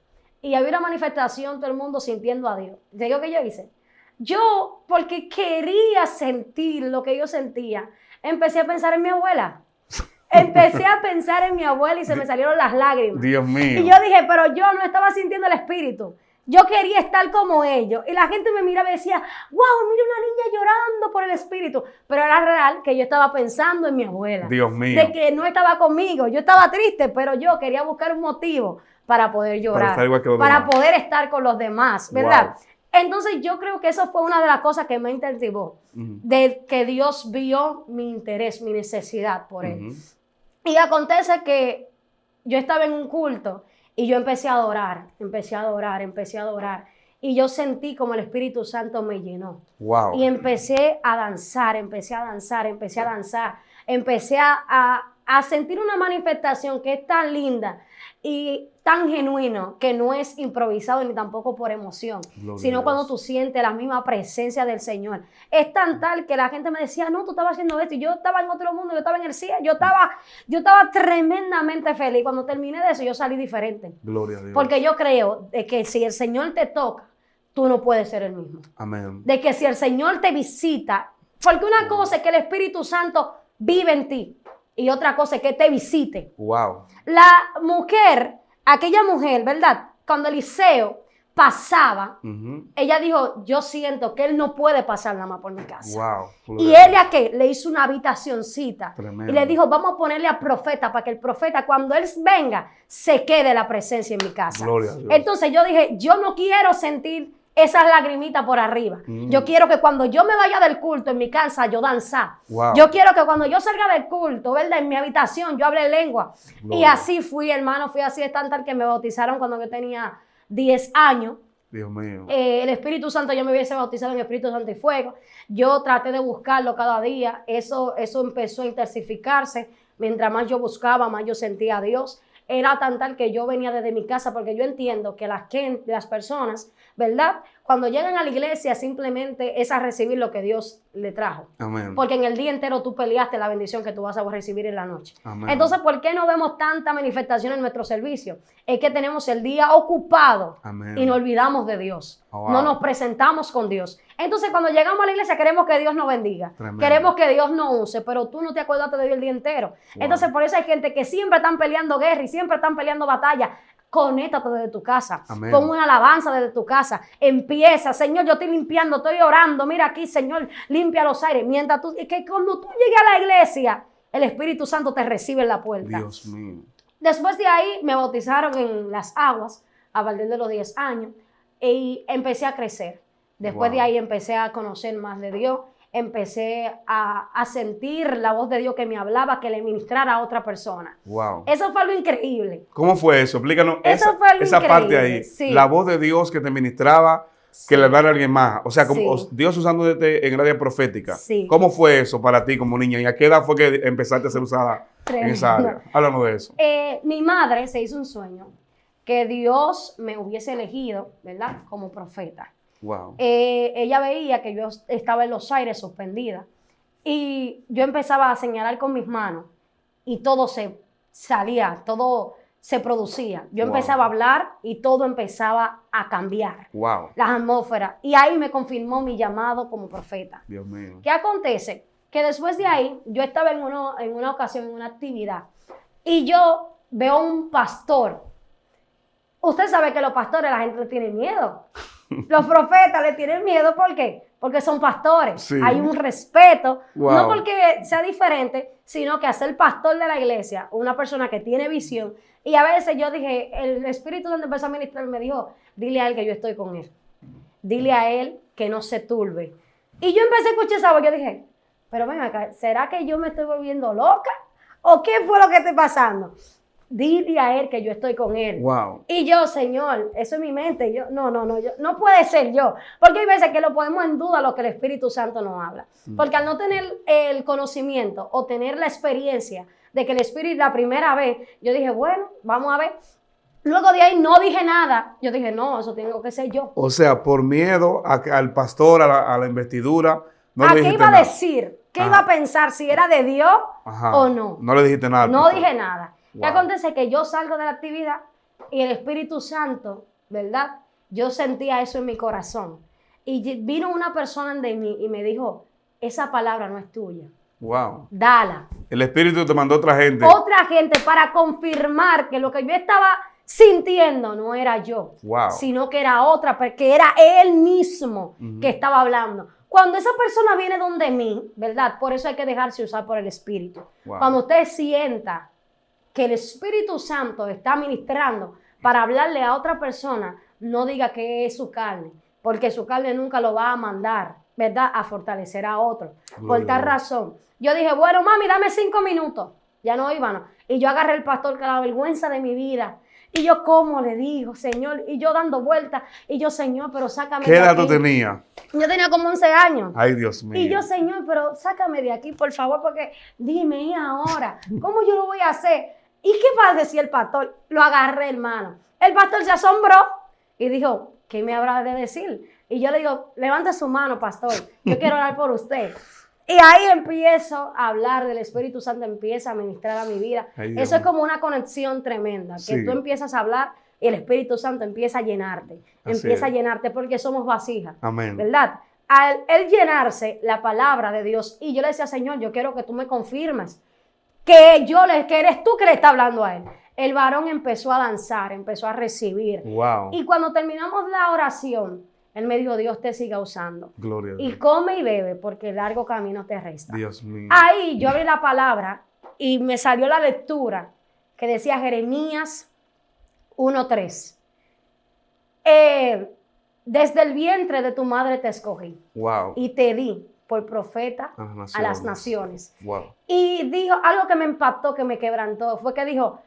Y había una manifestación, todo el mundo sintiendo a Dios. ¿Sabes qué yo hice? Yo, porque quería sentir lo que yo sentía, empecé a pensar en mi abuela. Empecé a pensar en mi abuela y se me salieron las lágrimas. Dios mío. Y yo dije, pero yo no estaba sintiendo el espíritu. Yo quería estar como ellos. Y la gente me miraba y decía, wow, mira una niña llorando por el espíritu. Pero era real que yo estaba pensando en mi abuela. Dios mío. De que no estaba conmigo. Yo estaba triste, pero yo quería buscar un motivo para poder llorar. estar igual que los para demás. poder estar con los demás, ¿verdad? Wow. Entonces yo creo que eso fue una de las cosas que me incentivó. De que Dios vio mi interés, mi necesidad por él. Y acontece que yo estaba en un culto y yo empecé a adorar. Y yo sentí como el Espíritu Santo me llenó. Wow. Y empecé a danzar. Empecé a a sentir una manifestación que es tan linda y tan genuino, que no es improvisado ni tampoco por emoción, sino cuando tú sientes la misma presencia del Señor. Es tan tal que la gente me decía, no, tú estabas haciendo esto, y yo estaba en otro mundo, yo estaba en el cielo, yo estaba tremendamente feliz. Cuando terminé de eso, yo salí diferente. Gloria a Dios. Porque yo creo de que si el Señor te toca, tú no puedes ser el mismo. Amén. De que si el Señor te visita, porque una cosa es que el Espíritu Santo vive en ti y otra cosa es que te visite. Wow. La mujer, aquella mujer, ¿verdad? Cuando Eliseo pasaba, ella dijo, yo siento que él no puede pasar nada más por mi casa. Wow. Y ella que le hizo una habitacioncita. Tremendo. Y le dijo, vamos a ponerle a profeta para que el profeta cuando él venga se quede la presencia en mi casa. Gloria a Dios. Entonces yo dije, yo no quiero sentir esas lagrimitas por arriba. Yo quiero que cuando yo me vaya del culto en mi casa, yo danzar. Wow. Yo quiero que cuando yo salga del culto, ¿verdad? En mi habitación, yo hable lengua. Gloria. Y así fui, hermano, fui así de tan tal que me bautizaron cuando yo tenía 10 años. Dios mío. El Espíritu Santo, yo me hubiese bautizado en Espíritu Santo y fuego. Yo traté de buscarlo cada día. Eso empezó a intensificarse. Mientras más yo buscaba, más yo sentía a Dios. Era tan tal que yo venía desde mi casa, porque yo entiendo que las personas, ¿verdad? Cuando llegan a la iglesia simplemente es a recibir lo que Dios le trajo. Amén. Porque en el día entero tú peleaste la bendición que tú vas a recibir en la noche. Amén. Entonces, ¿por qué no vemos tanta manifestación en nuestro servicio? Es que tenemos el día ocupado. Amén. Y nos olvidamos de Dios. Oh, wow. No nos presentamos con Dios. Entonces, cuando llegamos a la iglesia queremos que Dios nos bendiga. Tremendo. Queremos que Dios nos use, pero tú no te acordaste de Dios el día entero. Wow. Entonces, por eso hay gente que siempre están peleando guerra y siempre están peleando batalla. Conéctate desde tu casa. Amén. Pon una alabanza desde tu casa. Empieza, Señor, yo estoy limpiando, estoy orando. Mira aquí, Señor, limpia los aires. Mientras tú, que cuando tú llegues a la iglesia, el Espíritu Santo te recibe en la puerta. Dios mío. Después de ahí me bautizaron en las aguas a partir de los 10 años y empecé a crecer. Después Wow. de ahí empecé a conocer más de Dios. Empecé a sentir la voz de Dios que me hablaba, que le ministrara a otra persona. Wow. Eso fue algo increíble. ¿Cómo fue eso? Explícanos Eso fue algo esa parte increíble, ahí. sí. La voz de Dios que te ministraba, Sí. que le hablara a alguien más. O sea, como Sí. Dios usándote en el área profética. Sí. ¿Cómo fue eso para ti como niña? ¿Y a qué edad fue que empezaste a ser usada en esa área? Háblanos de eso. Mi madre se hizo un sueño que Dios me hubiese elegido, ¿verdad? Como profeta. Wow. Ella veía que yo estaba en los aires suspendida y yo empezaba a señalar con mis manos y todo se salía, todo se producía. Yo Wow. empezaba a hablar y todo empezaba a cambiar, Wow. las atmósferas. Y ahí me confirmó mi llamado como profeta. Dios mío. ¿Qué acontece? Que después de ahí yo estaba en una ocasión, en una actividad, y yo veo un pastor. Usted sabe que los pastores la gente le tiene miedo. Los profetas le tienen miedo, ¿por qué? Porque son pastores. Sí. Hay un respeto, Wow. no porque sea diferente, sino que hacer pastor de la iglesia, una persona que tiene visión. Y a veces yo dije, el Espíritu Santo empezó a ministrar y me dijo, dile a él que yo estoy con él. Dile a él que no se turbe. Y yo empecé a escuchar esa voz, yo dije, pero ven acá, ¿será que yo me estoy volviendo loca? ¿O qué fue lo que está pasando? Dile a él que yo estoy con él. Wow. Y yo, Señor, eso es mi mente. Yo, no puede ser yo. Porque hay veces que lo ponemos en duda lo que el Espíritu Santo nos habla. Porque al no tener el conocimiento o tener la experiencia de que el Espíritu la primera vez, yo dije, bueno, vamos a ver. Luego de ahí no dije nada. Yo dije, no, eso tengo que ser yo. O sea, por miedo al pastor, a la investidura, no ¿A le qué dijiste iba a nada. decir? ¿Qué Ajá. iba a pensar? ¿Si era de Dios Ajá. o no? No le dijiste nada. No dije nada. Wow. ¿Qué acontece? Que yo salgo de la actividad y el Espíritu Santo, ¿verdad? Yo sentía eso en mi corazón. Y vino una persona de mí y me dijo, esa palabra no es tuya. Wow. Dala. El Espíritu te mandó otra gente. Otra gente para confirmar que lo que yo estaba sintiendo no era yo, Wow. sino que era otra, porque era él mismo que estaba hablando. Cuando esa persona viene donde mí, ¿verdad? Por eso hay que dejarse usar por el Espíritu. Wow. Cuando usted sienta que el Espíritu Santo está ministrando para hablarle a otra persona, no diga que es su carne, porque su carne nunca lo va a mandar, ¿verdad? A fortalecer a otro. Gloria Por tal a Dios. razón, yo dije, bueno, mami, dame 5 minutos. Ya no iban. Y yo agarré el pastor con la vergüenza de mi vida. Y yo, ¿cómo le digo, Señor? Y yo dando vueltas. Y yo, Señor, pero sácame ¿Qué de edad aquí. tú tenías? Yo tenía como 11 años. Ay, Dios mío. Y yo, Señor, pero sácame de aquí, por favor, porque dime, ¿y ahora? ¿Cómo yo lo voy a hacer? ¿Y qué va a decir el pastor? Lo agarré, hermano. El pastor se asombró y dijo, ¿qué me habrá de decir? Y yo le digo, levante su mano, pastor. Yo quiero orar por usted. Y ahí empiezo a hablar del Espíritu Santo, empieza a ministrar a mi vida. Ay, Dios Eso es mío. como una conexión tremenda, que Sí. tú empiezas a hablar y el Espíritu Santo empieza a llenarte. Así Empieza a es. llenarte porque somos vasijas. Amén. ¿Verdad? Al él llenarse la palabra de Dios, y yo le decía, Señor, yo quiero que tú me confirmes que eres tú que le está hablando a él. El varón empezó a danzar, empezó a recibir. Wow. Y cuando terminamos la oración, él me dijo, Dios te siga usando. Gloria a Y Dios. come y bebe, porque el largo camino te resta. Dios mío. Ahí yo abrí la palabra y me salió la lectura que decía Jeremías 1:3. Desde el vientre de tu madre te escogí Wow. y te di por profeta a las naciones. Wow. Y dijo algo que me impactó, que me quebrantó, fue que dijo,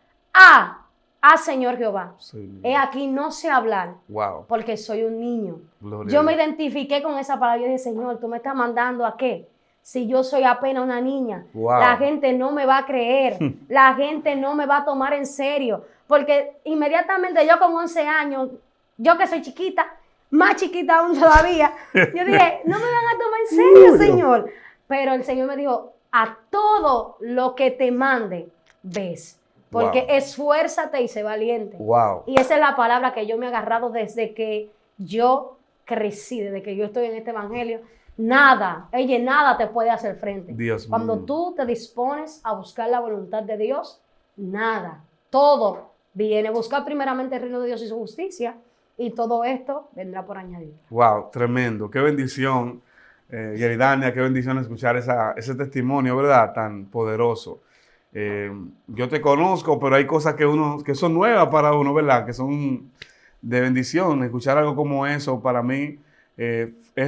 Señor Jehová, Sí. he aquí no sé hablar Wow. porque soy un niño. Gloria Yo a me Dios. identifiqué con esa palabra y dije, Señor, tú me estás mandando ¿a qué? Si yo soy apenas una niña, Wow. la gente no me va a creer, la gente no me va a tomar en serio, porque inmediatamente yo con 11 años, yo que soy chiquita, más chiquita aún todavía, yo dije, no me van a tomar en serio, Señor. Pero el Señor me dijo, a todo lo que te mande, ves, porque Wow. esfuérzate y sé valiente. Wow. Y esa es la palabra que yo me he agarrado desde que yo crecí, desde que yo estoy en este evangelio. Nada te puede hacer frente. Dios Cuando mío. tú te dispones a buscar la voluntad de Dios, nada, todo viene. Buscar primeramente el reino de Dios y su justicia, y todo esto vendrá por añadir. Wow, tremendo. Qué bendición, Yeridania, qué bendición escuchar ese testimonio, ¿verdad? Tan poderoso. Yo te conozco, pero hay cosas que son nuevas para uno, ¿verdad? Que son de bendición. Escuchar algo como eso, para mí,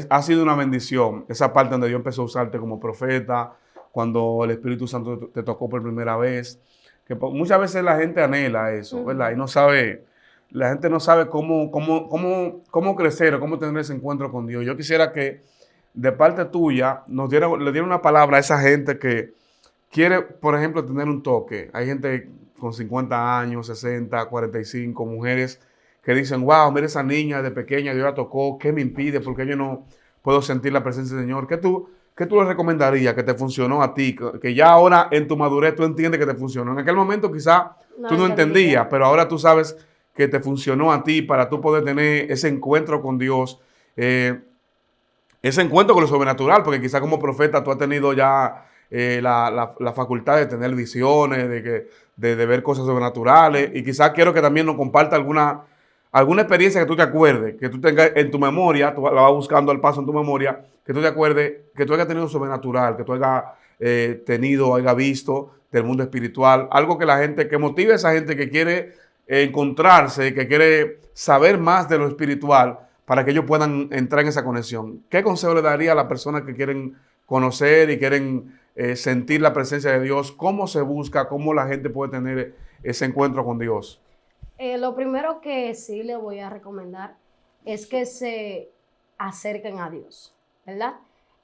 ha sido una bendición. Esa parte donde Dios empezó a usarte como profeta, cuando el Espíritu Santo te tocó por primera vez. Que muchas veces la gente anhela eso, ¿verdad? Y no sabe... La gente no sabe cómo crecer o cómo tener ese encuentro con Dios. Yo quisiera que de parte tuya le diera una palabra a esa gente que quiere, por ejemplo, tener un toque. Hay gente con 50 años, 60, 45, mujeres que dicen, wow, mira esa niña de pequeña, Dios la tocó, ¿qué me impide? Porque yo no puedo sentir la presencia del Señor. ¿Qué tú le recomendarías que te funcionó a ti? Que ya ahora en tu madurez tú entiendes que te funcionó. En aquel momento quizá tú no entendías, pero ahora tú sabes que te funcionó a ti para tú poder tener ese encuentro con Dios, ese encuentro con lo sobrenatural, porque quizá como profeta tú has tenido ya la facultad de tener visiones, de ver cosas sobrenaturales, y quizá quiero que también nos comparta alguna experiencia que tú te acuerdes, que tú tengas en tu memoria, tú la vas buscando al paso en tu memoria, que tú te acuerdes, que tú hayas tenido sobrenatural, que tú hayas hayas visto del mundo espiritual, algo que que motive a esa gente que quiere encontrarse, que quiere saber más de lo espiritual para que ellos puedan entrar en esa conexión. ¿Qué consejo le daría a las personas que quieren conocer y quieren sentir la presencia de Dios? ¿Cómo se busca? ¿Cómo la gente puede tener ese encuentro con Dios? Lo primero que sí le voy a recomendar es que se acerquen a Dios, ¿verdad?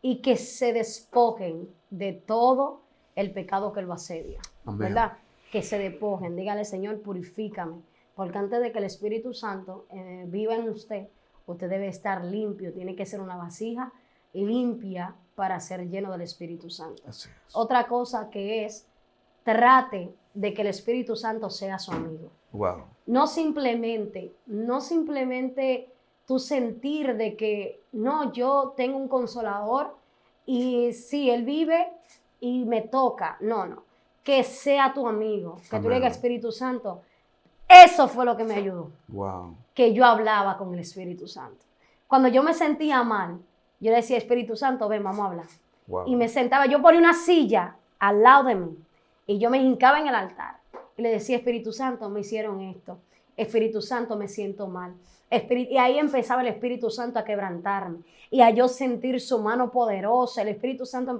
Y que se despojen de todo el pecado que lo asedia, Amén. ¿verdad? Que se despojen, dígale, Señor, purifícame, porque antes de que el Espíritu Santo viva en usted debe estar limpio, tiene que ser una vasija limpia para ser lleno del Espíritu Santo. Así es. Otra cosa que es, trate de que el Espíritu Santo sea su amigo. Wow. No simplemente tú sentir de que, no, yo tengo un consolador y sí, él vive y me toca. No. Que sea tu amigo, que tú le digas, Espíritu Santo. Eso fue lo que me ayudó. Wow. Que yo hablaba con el Espíritu Santo. Cuando yo me sentía mal, yo le decía, Espíritu Santo, ven, vamos a hablar. Wow. Y me sentaba, yo ponía una silla al lado de mí y yo me hincaba en el altar y le decía, Espíritu Santo, me hicieron esto. Espíritu Santo, me siento mal. Y ahí empezaba el Espíritu Santo a quebrantarme y a yo sentir su mano poderosa. El Espíritu Santo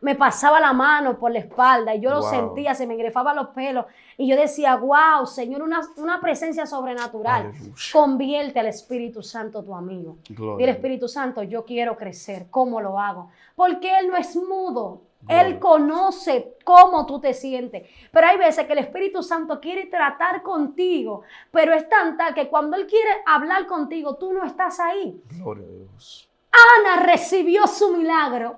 me pasaba la mano por la espalda y yo lo sentía, se me engrefaban los pelos y yo decía, wow, Señor, una presencia sobrenatural. Aleluya. Convierte al Espíritu Santo tu amigo. Gloria. Y el Espíritu Santo, yo quiero crecer. ¿Cómo lo hago? Porque Él no es mudo. Gloria. Él conoce cómo tú te sientes. Pero hay veces que el Espíritu Santo quiere tratar contigo, pero es tan tal que cuando Él quiere hablar contigo, tú no estás ahí. Gloria a Dios. Ana recibió su milagro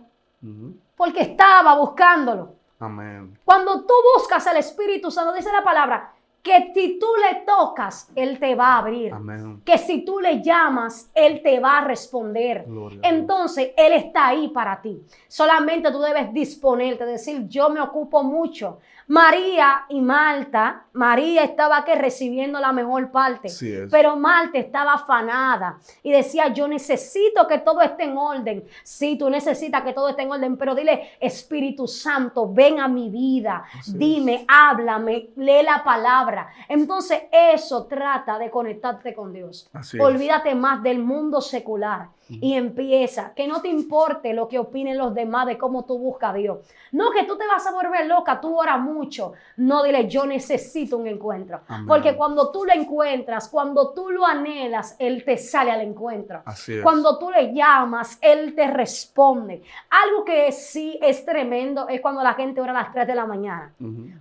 porque estaba buscándolo. Amén. Cuando tú buscas al Espíritu Santo, dice la palabra, que si tú le tocas, Él te va a abrir. Amén. Que si tú le llamas, Él te va a responder. Gloria a Dios. Entonces, Él está ahí para ti. Solamente tú debes disponerte, decir, yo me ocupo mucho. María y Marta, María estaba que recibiendo la mejor parte, Así es. pero Marta estaba afanada y decía, yo necesito que todo esté en orden. Sí, tú necesitas que todo esté en orden, pero dile, Espíritu Santo, ven a mi vida, Así dime, es. háblame, lee la palabra. Entonces eso trata de conectarte con Dios. Así es. Olvídate más del mundo secular y empieza, que no te importe lo que opinen los demás de cómo tú buscas a Dios. No que tú te vas a volver loca, tú oras mucho. No, dile, yo necesito un encuentro. Amén. Porque cuando tú lo encuentras, cuando tú lo anhelas, Él te sale al encuentro. Así es. Cuando tú le llamas, Él te responde. Algo que sí es tremendo es cuando la gente ora a las 3 de la mañana.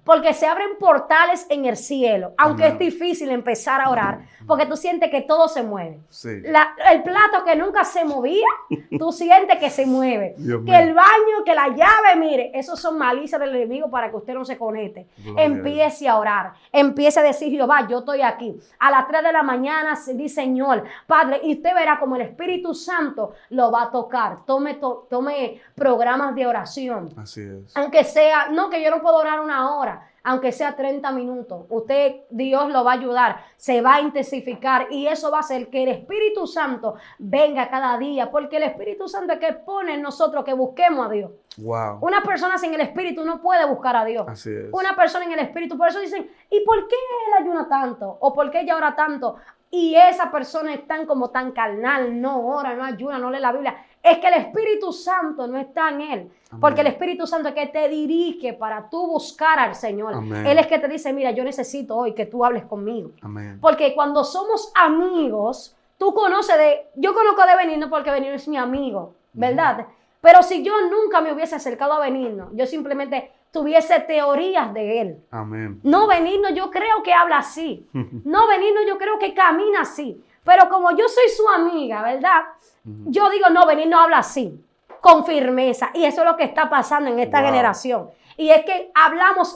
Porque se abren portales en el cielo, aunque Amén. es difícil empezar a orar, porque tú sientes que todo se mueve. Sí. El plato que nunca se movía, tú sientes que se mueve. Dios Que mío. el baño, que la llave, mire, esos son malicias del enemigo para que usted no se conecte. Gloria a Empiece a orar, empiece a decir, Jehová, yo estoy aquí. A las 3 de la mañana, di, Señor, Padre, y usted verá como el Espíritu Santo lo va a tocar. Tome programas de oración. Así es. Aunque sea, no, que yo no puedo orar una hora, aunque sea 30 minutos, Dios lo va a ayudar, se va a intensificar y eso va a hacer que el Espíritu Santo venga cada día, porque el Espíritu Santo es que pone en nosotros que busquemos a Dios. Wow. Una persona sin el Espíritu no puede buscar a Dios. Así es. Una persona en el Espíritu, por eso dicen, ¿y por qué él ayuna tanto? ¿O por qué ella ora tanto? Y esa persona es tan carnal, no ora, no ayuna, no lee la Biblia. Es que el Espíritu Santo no está en él. Amén. Porque el Espíritu Santo es que te dirige para tú buscar al Señor. Amén. Él es que te dice, mira, yo necesito hoy que tú hables conmigo. Amén. Porque cuando somos amigos, tú conoces yo conozco de Benigno porque Benigno es mi amigo, ¿verdad? Pero si yo nunca me hubiese acercado a Benigno, yo simplemente tuviese teorías de él. Amén. No, Benigno, yo creo que habla así. No, Benigno, yo creo que camina así. Pero como yo soy su amiga, ¿verdad? Yo digo, no, Benigno habla así, con firmeza. Y eso es lo que está pasando en esta generación. Y es que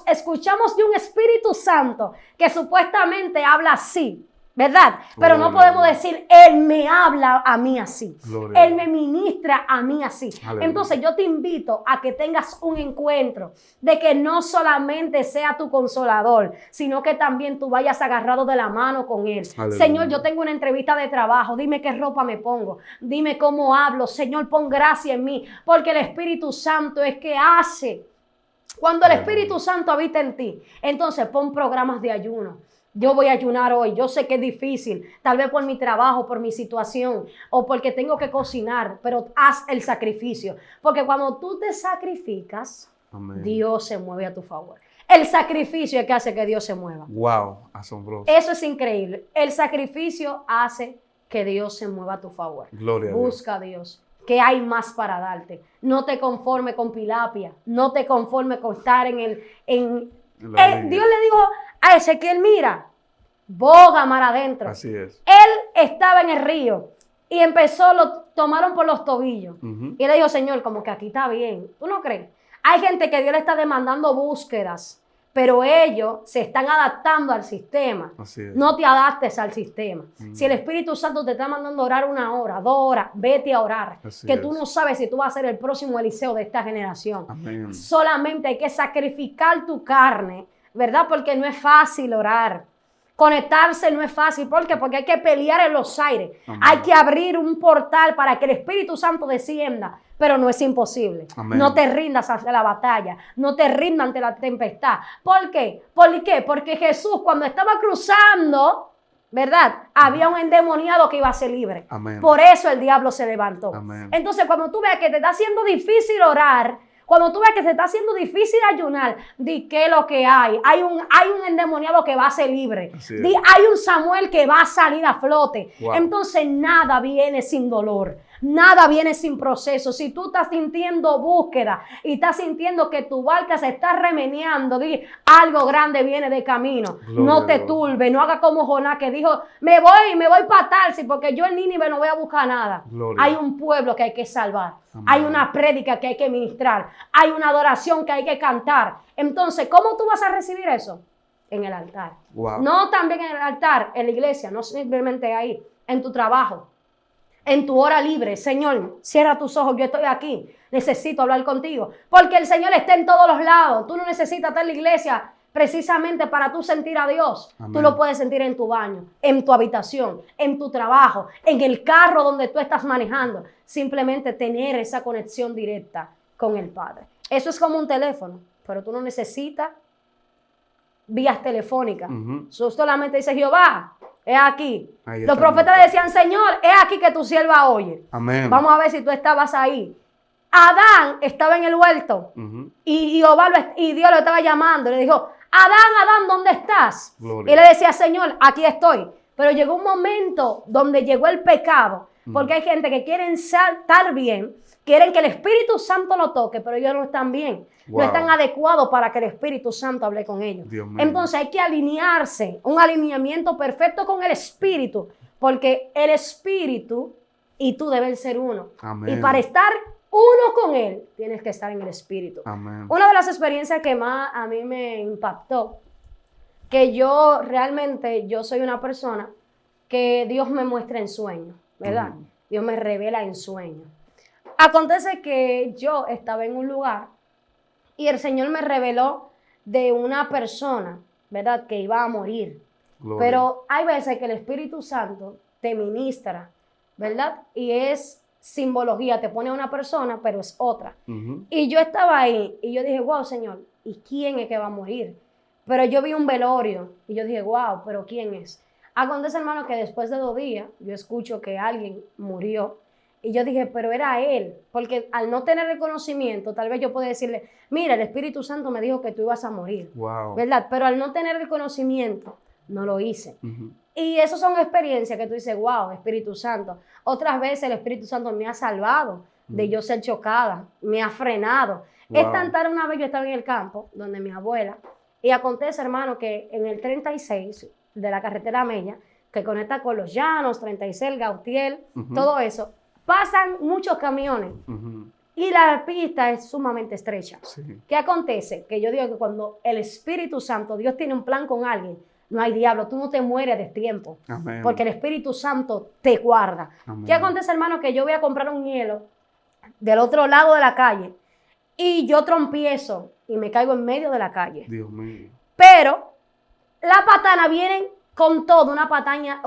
escuchamos de un Espíritu Santo que supuestamente habla así, ¿verdad? Pero no podemos decir, Él me habla a mí así. Gloria. Él me ministra a mí así. Aleluya. Entonces yo te invito a que tengas un encuentro de que no solamente sea tu consolador, sino que también tú vayas agarrado de la mano con Él. Aleluya. Señor, yo tengo una entrevista de trabajo. Dime qué ropa me pongo. Dime cómo hablo. Señor, pon gracia en mí. Porque el Espíritu Santo es que hace. Cuando el Espíritu Santo habita en ti, entonces pon programas de ayuno. Yo voy a ayunar hoy, yo sé que es difícil, tal vez por mi trabajo, por mi situación o porque tengo que cocinar, pero haz el sacrificio. Porque cuando tú te sacrificas, Amén. Dios se mueve a tu favor. El sacrificio es que hace que Dios se mueva. Wow, asombroso. Eso es increíble. El sacrificio hace que Dios se mueva a tu favor. Gloria a Dios. Busca a Dios. ¿Qué hay más para darte? No te conformes con Pilapia. No te conformes con estar en La Dios orilla. le dijo a Ezequiel, mira, boga mar adentro. Así es. Él estaba en el río y lo tomaron por los tobillos. Y él le dijo, Señor, como que aquí está bien. ¿Tú no crees? Hay gente que Dios le está demandando búsquedas, pero ellos se están adaptando al sistema. Así es. No te adaptes al sistema. Si el Espíritu Santo te está mandando a orar 1 hora, 2 horas, vete a orar. Así que tú es. no sabes si tú vas a ser el próximo Eliseo de esta generación. Amén. Solamente hay que sacrificar tu carne, ¿verdad? Porque no es fácil orar. Conectarse no es fácil. ¿Por qué? Porque hay que pelear en los aires. Amén. Hay que abrir un portal para que el Espíritu Santo descienda. Pero no es imposible. Amén. No te rindas ante la batalla. No te rindas ante la tempestad. ¿Por qué? ¿Por qué? Porque Jesús cuando estaba cruzando ¿verdad? Había un endemoniado que iba a ser libre. Amén. Por eso el diablo se levantó. Amén. Entonces, cuando tú veas que te está haciendo difícil orar, cuando tú veas que se está haciendo difícil ayunar, di qué es lo que hay. Hay un endemoniado que va a ser libre. Di, hay un Samuel que va a salir a flote. Wow. Entonces, nada viene sin dolor. Nada viene sin proceso. Si tú estás sintiendo búsqueda y estás sintiendo que tu barca se está remeneando, di, algo grande viene de camino. Gloria no te a Dios. turbe, no haga como Jonás que dijo, me voy para Tarsis porque yo en Nínive no voy a buscar nada. Gloria. Hay un pueblo que hay que salvar. Amén. Hay una prédica que hay que ministrar. Hay una adoración que hay que cantar. Entonces, ¿cómo tú vas a recibir eso? En el altar. Wow. No también en el altar, en la iglesia, no simplemente ahí, en tu trabajo. En tu hora libre, Señor, cierra tus ojos, yo estoy aquí, necesito hablar contigo. Porque el Señor está en todos los lados. Tú no necesitas estar en la iglesia precisamente para tú sentir a Dios. Amén. Tú lo puedes sentir en tu baño, en tu habitación, en tu trabajo, en el carro donde tú estás manejando. Simplemente tener esa conexión directa con el Padre. Eso es como un teléfono, pero tú no necesitas vías telefónicas. Tú solamente dices, Jehová, es aquí. Los profetas decían, Señor, es aquí que tu sierva oye. Amén. Vamos a ver si tú estabas ahí. Adán estaba en el huerto y Dios lo estaba llamando. Le dijo, Adán, ¿dónde estás? Gloria. Y le decía, Señor, aquí estoy. Pero llegó un momento donde llegó el pecado, porque hay gente que quieren estar bien, quieren que el Espíritu Santo lo toque, pero ellos no están bien. Wow. No están adecuados para que el Espíritu Santo hable con ellos. Dios mío. Entonces hay que alinearse, un alineamiento perfecto con el Espíritu, porque el Espíritu y tú deben ser uno. Amén. Y para estar uno con Él, tienes que estar en el Espíritu. Amén. Una de las experiencias que más a mí me impactó, que yo soy una persona que Dios me muestra en sueños, ¿verdad? Dios me revela en sueños. Acontece que yo estaba en un lugar y el Señor me reveló de una persona, ¿verdad? Que iba a morir. Gloria. Pero hay veces que el Espíritu Santo te ministra, ¿verdad? Y es simbología, te pone a una persona, pero es otra. Y yo estaba ahí y yo dije, wow, Señor, ¿y quién es que va a morir? Pero yo vi un velorio y yo dije, wow, ¿pero quién es? Acontece, hermano, que después de 2 días yo escucho que alguien murió y yo dije, pero era él, porque al no tener el conocimiento, tal vez yo puedo decirle, mira, el Espíritu Santo me dijo que tú ibas a morir, Wow. ¿verdad? Pero al no tener el conocimiento, no lo hice. Y esas son experiencias que tú dices, wow, Espíritu Santo. Otras veces el Espíritu Santo me ha salvado de yo ser chocada, me ha frenado. Wow. Es tan tarde, una vez yo estaba en el campo, donde mi abuela, y acontece, hermano, que en el 36 de la carretera Mella, que conecta con Los Llanos, 36, Gautier, todo eso, pasan muchos camiones y la pista es sumamente estrecha. Sí. ¿Qué acontece? Que yo digo que cuando el Espíritu Santo, Dios tiene un plan con alguien, no hay diablo, tú no te mueres de tiempo. Amén. Porque el Espíritu Santo te guarda. Amén. ¿Qué acontece, hermano? Que yo voy a comprar un hielo del otro lado de la calle y yo trompiezo y me caigo en medio de la calle. Dios mío. Pero la patana viene con todo, una patana,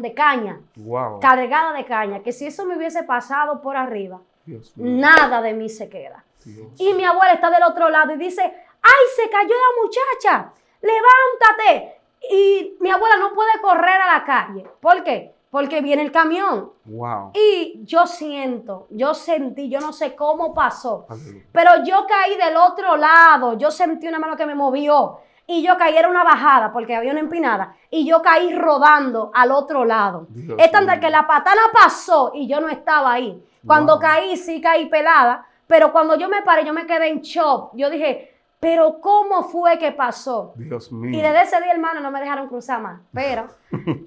de caña, Wow. cargada de caña, que si eso me hubiese pasado por arriba, Dios mío. nada de mí se queda. Dios. Y mi abuela está del otro lado y dice, ¡ay, se cayó la muchacha! ¡Levántate! Y mi abuela no puede correr a la calle. ¿Por qué? Porque viene el camión. Wow. Y yo sentí, yo no sé cómo pasó, Aleluya. pero yo caí del otro lado, yo sentí una mano que me movió y yo caí, era una bajada porque había una empinada y yo caí rodando al otro lado. Dios Es tanto mío. que la patana pasó y yo no estaba ahí. Cuando Wow. caí, sí caí pelada, pero cuando yo me paré, yo me quedé en shock. Yo dije, pero ¿cómo fue que pasó? Dios Y mío. desde ese día, hermano, no me dejaron cruzar más, pero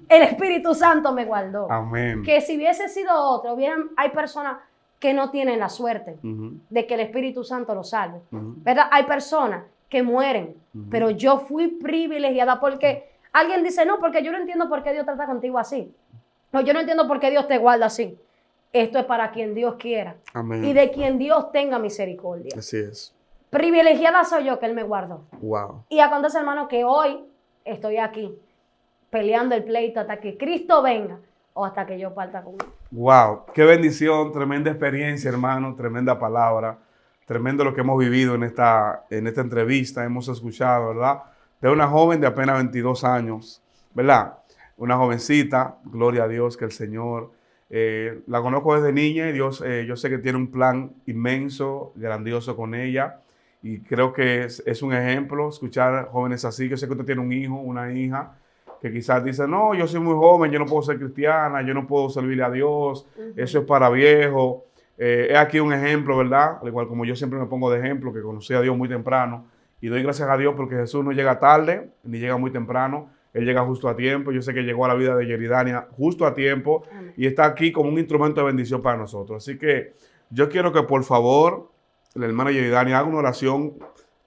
el Espíritu Santo me guardó. Amén. Que si hubiese sido otro, hay personas que no tienen la suerte de que el Espíritu Santo los salve, ¿verdad? Hay personas que mueren, pero yo fui privilegiada porque alguien dice, no, porque yo no entiendo por qué Dios trata contigo así. No, yo no entiendo por qué Dios te guarda así. Esto es para quien Dios quiera Amén. y de quien Dios tenga misericordia. Así es. Privilegiada soy yo que Él me guardó. Wow. Y acontece, hermano, que hoy estoy aquí peleando el pleito hasta que Cristo venga o hasta que yo parta con Él. Wow. Qué bendición, tremenda experiencia, hermano, tremenda palabra, tremendo lo que hemos vivido en esta entrevista, hemos escuchado, ¿verdad? De una joven de apenas 22 años, ¿verdad? una jovencita, gloria a Dios, que el Señor, la conozco desde niña y Dios, yo sé que tiene un plan inmenso, grandioso con ella. Y creo que es un ejemplo escuchar jóvenes así. Yo sé que usted tiene un hijo, una hija, que quizás dice, no, yo soy muy joven, yo no puedo ser cristiana, yo no puedo servirle a Dios, eso es para viejo. Es aquí un ejemplo, ¿verdad? Al igual como yo siempre me pongo de ejemplo, que conocí a Dios muy temprano. Y doy gracias a Dios porque Jesús no llega tarde, ni llega muy temprano. Él llega justo a tiempo. Yo sé que llegó a la vida de Yeridania justo a tiempo. Amén. Y está aquí como un instrumento de bendición para nosotros. Así que yo quiero que por favor la hermana Yeridania haga una oración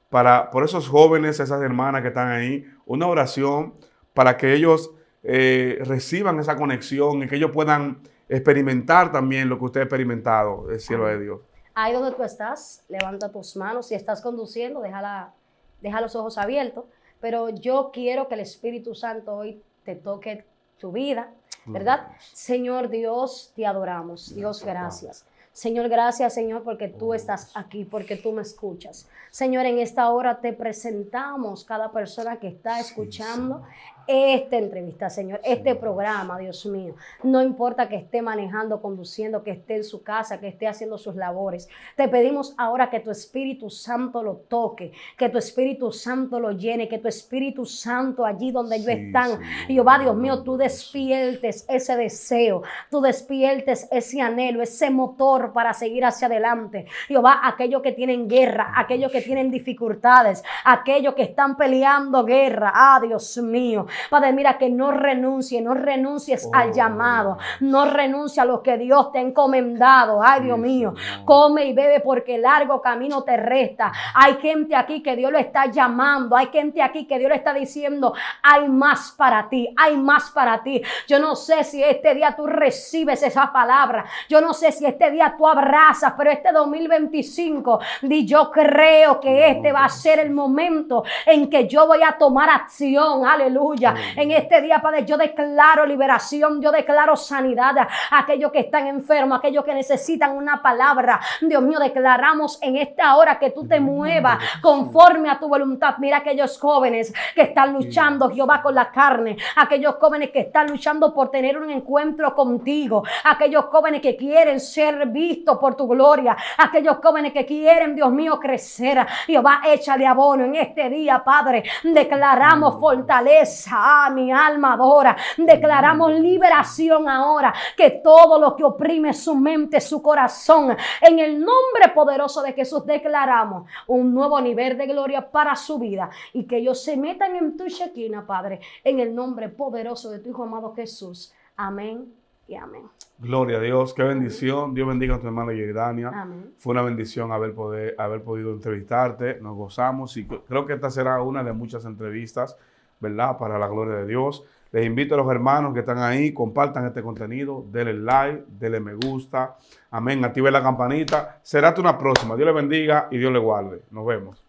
por esos jóvenes, esas hermanas que están ahí, una oración para que ellos reciban esa conexión y que ellos puedan experimentar también lo que usted ha experimentado, el cielo de Dios. Ahí donde tú estás, levanta tus manos. Si estás conduciendo, deja los ojos abiertos. Pero yo quiero que el Espíritu Santo hoy te toque tu vida, ¿verdad? Señor Dios, te adoramos. Dios, gracias. Señor, gracias, Señor, porque tú estás aquí, porque tú me escuchas. Señor, en esta hora te presentamos cada persona que está escuchando esta entrevista, Señor, este programa, Dios mío. No importa que esté manejando, conduciendo, que esté en su casa, que esté haciendo sus labores. Te pedimos ahora que tu Espíritu Santo lo toque, que tu Espíritu Santo lo llene, que tu Espíritu Santo allí donde ellos están, Jehová, Dios mío, tú despiertes ese deseo, tú despiertes ese anhelo, ese motor para seguir hacia adelante. Jehová, aquellos que tienen guerra, aquellos que tienen dificultades, aquellos que están peleando guerra, Dios mío, Padre, mira que no renuncies al llamado, no renuncies a lo que Dios te ha encomendado. Ay, Dios mío, come y bebe porque largo camino te resta. Hay gente aquí que Dios lo está llamando, hay gente aquí que Dios le está diciendo, hay más para ti, hay más para ti. Yo no sé si este día tú recibes esa palabra, yo no sé si este día tú abrazas, pero este 2025, yo creo que este va a ser el momento en que yo voy a tomar acción, aleluya. En este día, Padre, yo declaro liberación, yo declaro sanidad a aquellos que están enfermos, aquellos que necesitan una palabra. Dios mío, declaramos en esta hora que tú te muevas conforme a tu voluntad. Mira aquellos jóvenes que están luchando, Jehová, con la carne, aquellos jóvenes que están luchando por tener un encuentro contigo, aquellos jóvenes que quieren ser vistos por tu gloria, aquellos jóvenes que quieren, Dios mío, crecer. Jehová, échale abono en este día, Padre. Declaramos fortaleza. Mi alma adora. Declaramos liberación ahora, que todo lo que oprime su mente, su corazón, en el nombre poderoso de Jesús, declaramos un nuevo nivel de gloria para su vida y que ellos se metan en tu Shekinah, Padre, en el nombre poderoso de tu Hijo amado Jesús. Amén y amén. Gloria a Dios, qué bendición. Dios bendiga a tu hermana Yeridania. Amén. Fue una bendición haber podido entrevistarte. Nos gozamos y creo que esta será una de muchas entrevistas, ¿verdad? Para la gloria de Dios. Les invito a los hermanos que están ahí, compartan este contenido, denle like, denle me gusta. Amén. Active la campanita. Será hasta una próxima. Dios les bendiga y Dios les guarde. Nos vemos.